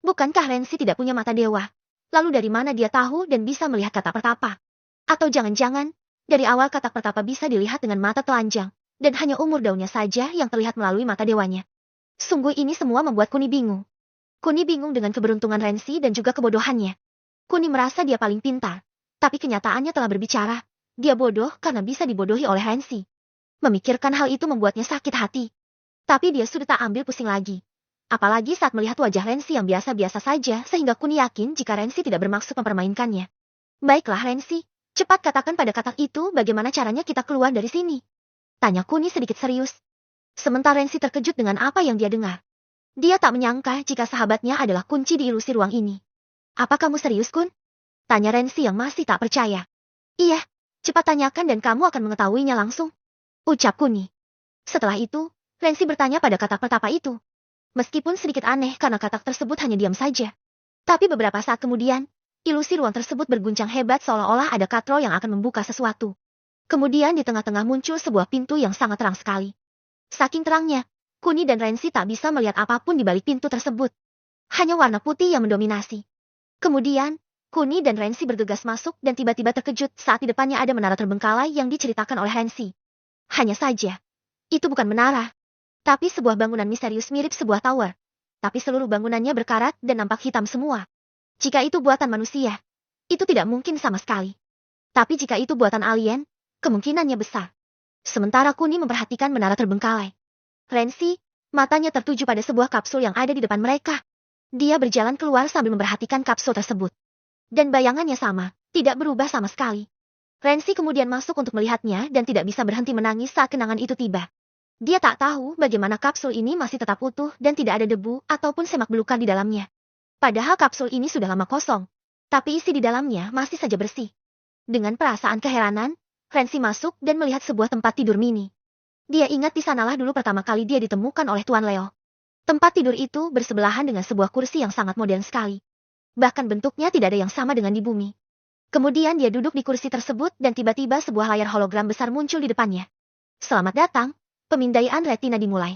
Bukankah Rensi tidak punya mata dewa? Lalu dari mana dia tahu dan bisa melihat kata pertapa? Atau jangan-jangan, dari awal kata pertapa bisa dilihat dengan mata telanjang, dan hanya umur daunnya saja yang terlihat melalui mata dewanya. Sungguh ini semua membuat Kuni bingung. Kuni bingung dengan keberuntungan Rensi dan juga kebodohannya. Kuni merasa dia paling pintar, tapi kenyataannya telah berbicara. Dia bodoh karena bisa dibodohi oleh Rensi. Memikirkan hal itu membuatnya sakit hati. Tapi dia sudah tak ambil pusing lagi. Apalagi saat melihat wajah Rensi yang biasa-biasa saja sehingga Kuni yakin jika Rensi tidak bermaksud mempermainkannya. Baiklah Rensi, cepat katakan pada katak itu bagaimana caranya kita keluar dari sini. Tanya Kuni sedikit serius. Sementara Rensi terkejut dengan apa yang dia dengar. Dia tak menyangka jika sahabatnya adalah kunci di ilusi ruang ini. Apa kamu serius Kun? Tanya Rensi yang masih tak percaya. Iya, cepat tanyakan dan kamu akan mengetahuinya langsung. Ucap Kuni. Setelah itu, Rensi bertanya pada katak pertapa itu. Meskipun sedikit aneh karena katak tersebut hanya diam saja. Tapi beberapa saat kemudian, ilusi ruang tersebut berguncang hebat seolah-olah ada katro yang akan membuka sesuatu. Kemudian di tengah-tengah muncul sebuah pintu yang sangat terang sekali. Saking terangnya, Kuni dan Rensi tak bisa melihat apapun di balik pintu tersebut. Hanya warna putih yang mendominasi. Kemudian, Kuni dan Rensi bergegas masuk dan tiba-tiba terkejut saat di depannya ada menara terbengkalai yang diceritakan oleh Rensi. Hanya saja, itu bukan menara, tapi sebuah bangunan misterius mirip sebuah tower. Tapi seluruh bangunannya berkarat dan nampak hitam semua. Jika itu buatan manusia, itu tidak mungkin sama sekali. Tapi jika itu buatan alien, kemungkinannya besar. Sementara Kuni memperhatikan menara terbengkalai. Rensi, matanya tertuju pada sebuah kapsul yang ada di depan mereka. Dia berjalan keluar sambil memperhatikan kapsul tersebut. Dan bayangannya sama, tidak berubah sama sekali. Rensi kemudian masuk untuk melihatnya dan tidak bisa berhenti menangis saat kenangan itu tiba. Dia tak tahu bagaimana kapsul ini masih tetap utuh dan tidak ada debu ataupun semak belukar di dalamnya. Padahal kapsul ini sudah lama kosong, tapi isi di dalamnya masih saja bersih. Dengan perasaan keheranan, Rensi masuk dan melihat sebuah tempat tidur mini. Dia ingat di sanalah dulu pertama kali dia ditemukan oleh Tuan Leo. Tempat tidur itu bersebelahan dengan sebuah kursi yang sangat modern sekali. Bahkan bentuknya tidak ada yang sama dengan di bumi. Kemudian dia duduk di kursi tersebut dan tiba-tiba sebuah layar hologram besar muncul di depannya. Selamat datang. Pemindaian retina dimulai.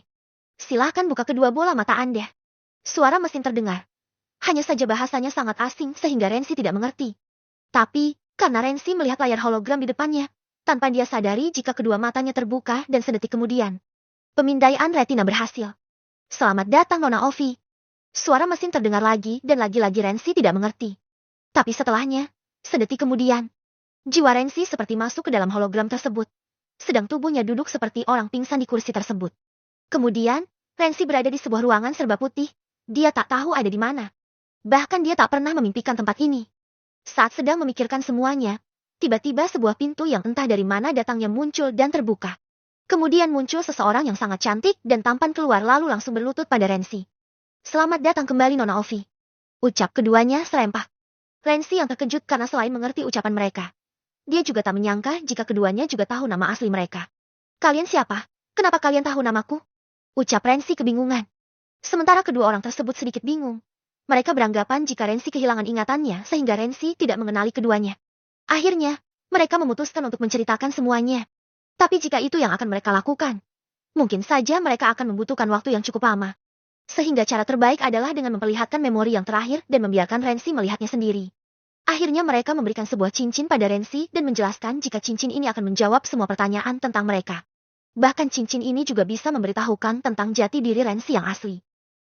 Silahkan buka kedua bola mata Anda. Suara mesin terdengar. Hanya saja bahasanya sangat asing sehingga Rensi tidak mengerti. Tapi, karena Rensi melihat layar hologram di depannya, tanpa dia sadari jika kedua matanya terbuka dan sedetik kemudian. Pemindaian retina berhasil. Selamat datang Nona Ovi. Suara mesin terdengar lagi dan lagi-lagi Rensi tidak mengerti. Tapi setelahnya, sedetik kemudian, jiwa Rensi seperti masuk ke dalam hologram tersebut. Sedang tubuhnya duduk seperti orang pingsan di kursi tersebut. Kemudian, Rensi berada di sebuah ruangan serba putih. Dia tak tahu ada di mana. Bahkan dia tak pernah memimpikan tempat ini. Saat sedang memikirkan semuanya, tiba-tiba sebuah pintu yang entah dari mana datangnya muncul dan terbuka. Kemudian muncul seseorang yang sangat cantik dan tampan keluar lalu langsung berlutut pada Rensi. Selamat datang kembali Nona Ovi. Ucap keduanya serempak. Rensi yang terkejut karena selain mengerti ucapan mereka, dia juga tak menyangka jika keduanya juga tahu nama asli mereka. Kalian siapa? Kenapa kalian tahu namaku? Ucap Rensi kebingungan. Sementara kedua orang tersebut sedikit bingung. Mereka beranggapan jika Rensi kehilangan ingatannya sehingga Rensi tidak mengenali keduanya. Akhirnya, mereka memutuskan untuk menceritakan semuanya. Tapi jika itu yang akan mereka lakukan, mungkin saja mereka akan membutuhkan waktu yang cukup lama. Sehingga cara terbaik adalah dengan memperlihatkan memori yang terakhir dan membiarkan Rensi melihatnya sendiri. Akhirnya mereka memberikan sebuah cincin pada Rensi dan menjelaskan jika cincin ini akan menjawab semua pertanyaan tentang mereka. Bahkan cincin ini juga bisa memberitahukan tentang jati diri Rensi yang asli.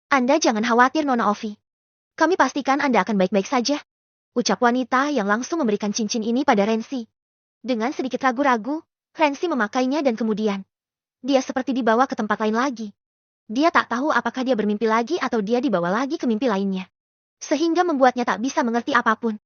Anda jangan khawatir Nona Ovi. Kami pastikan Anda akan baik-baik saja. Ucap wanita yang langsung memberikan cincin ini pada Rensi. Dengan sedikit ragu-ragu, Rensi memakainya dan kemudian dia seperti dibawa ke tempat lain lagi. Dia tak tahu apakah dia bermimpi lagi atau dia dibawa lagi ke mimpi lainnya. Sehingga membuatnya tak bisa mengerti apapun.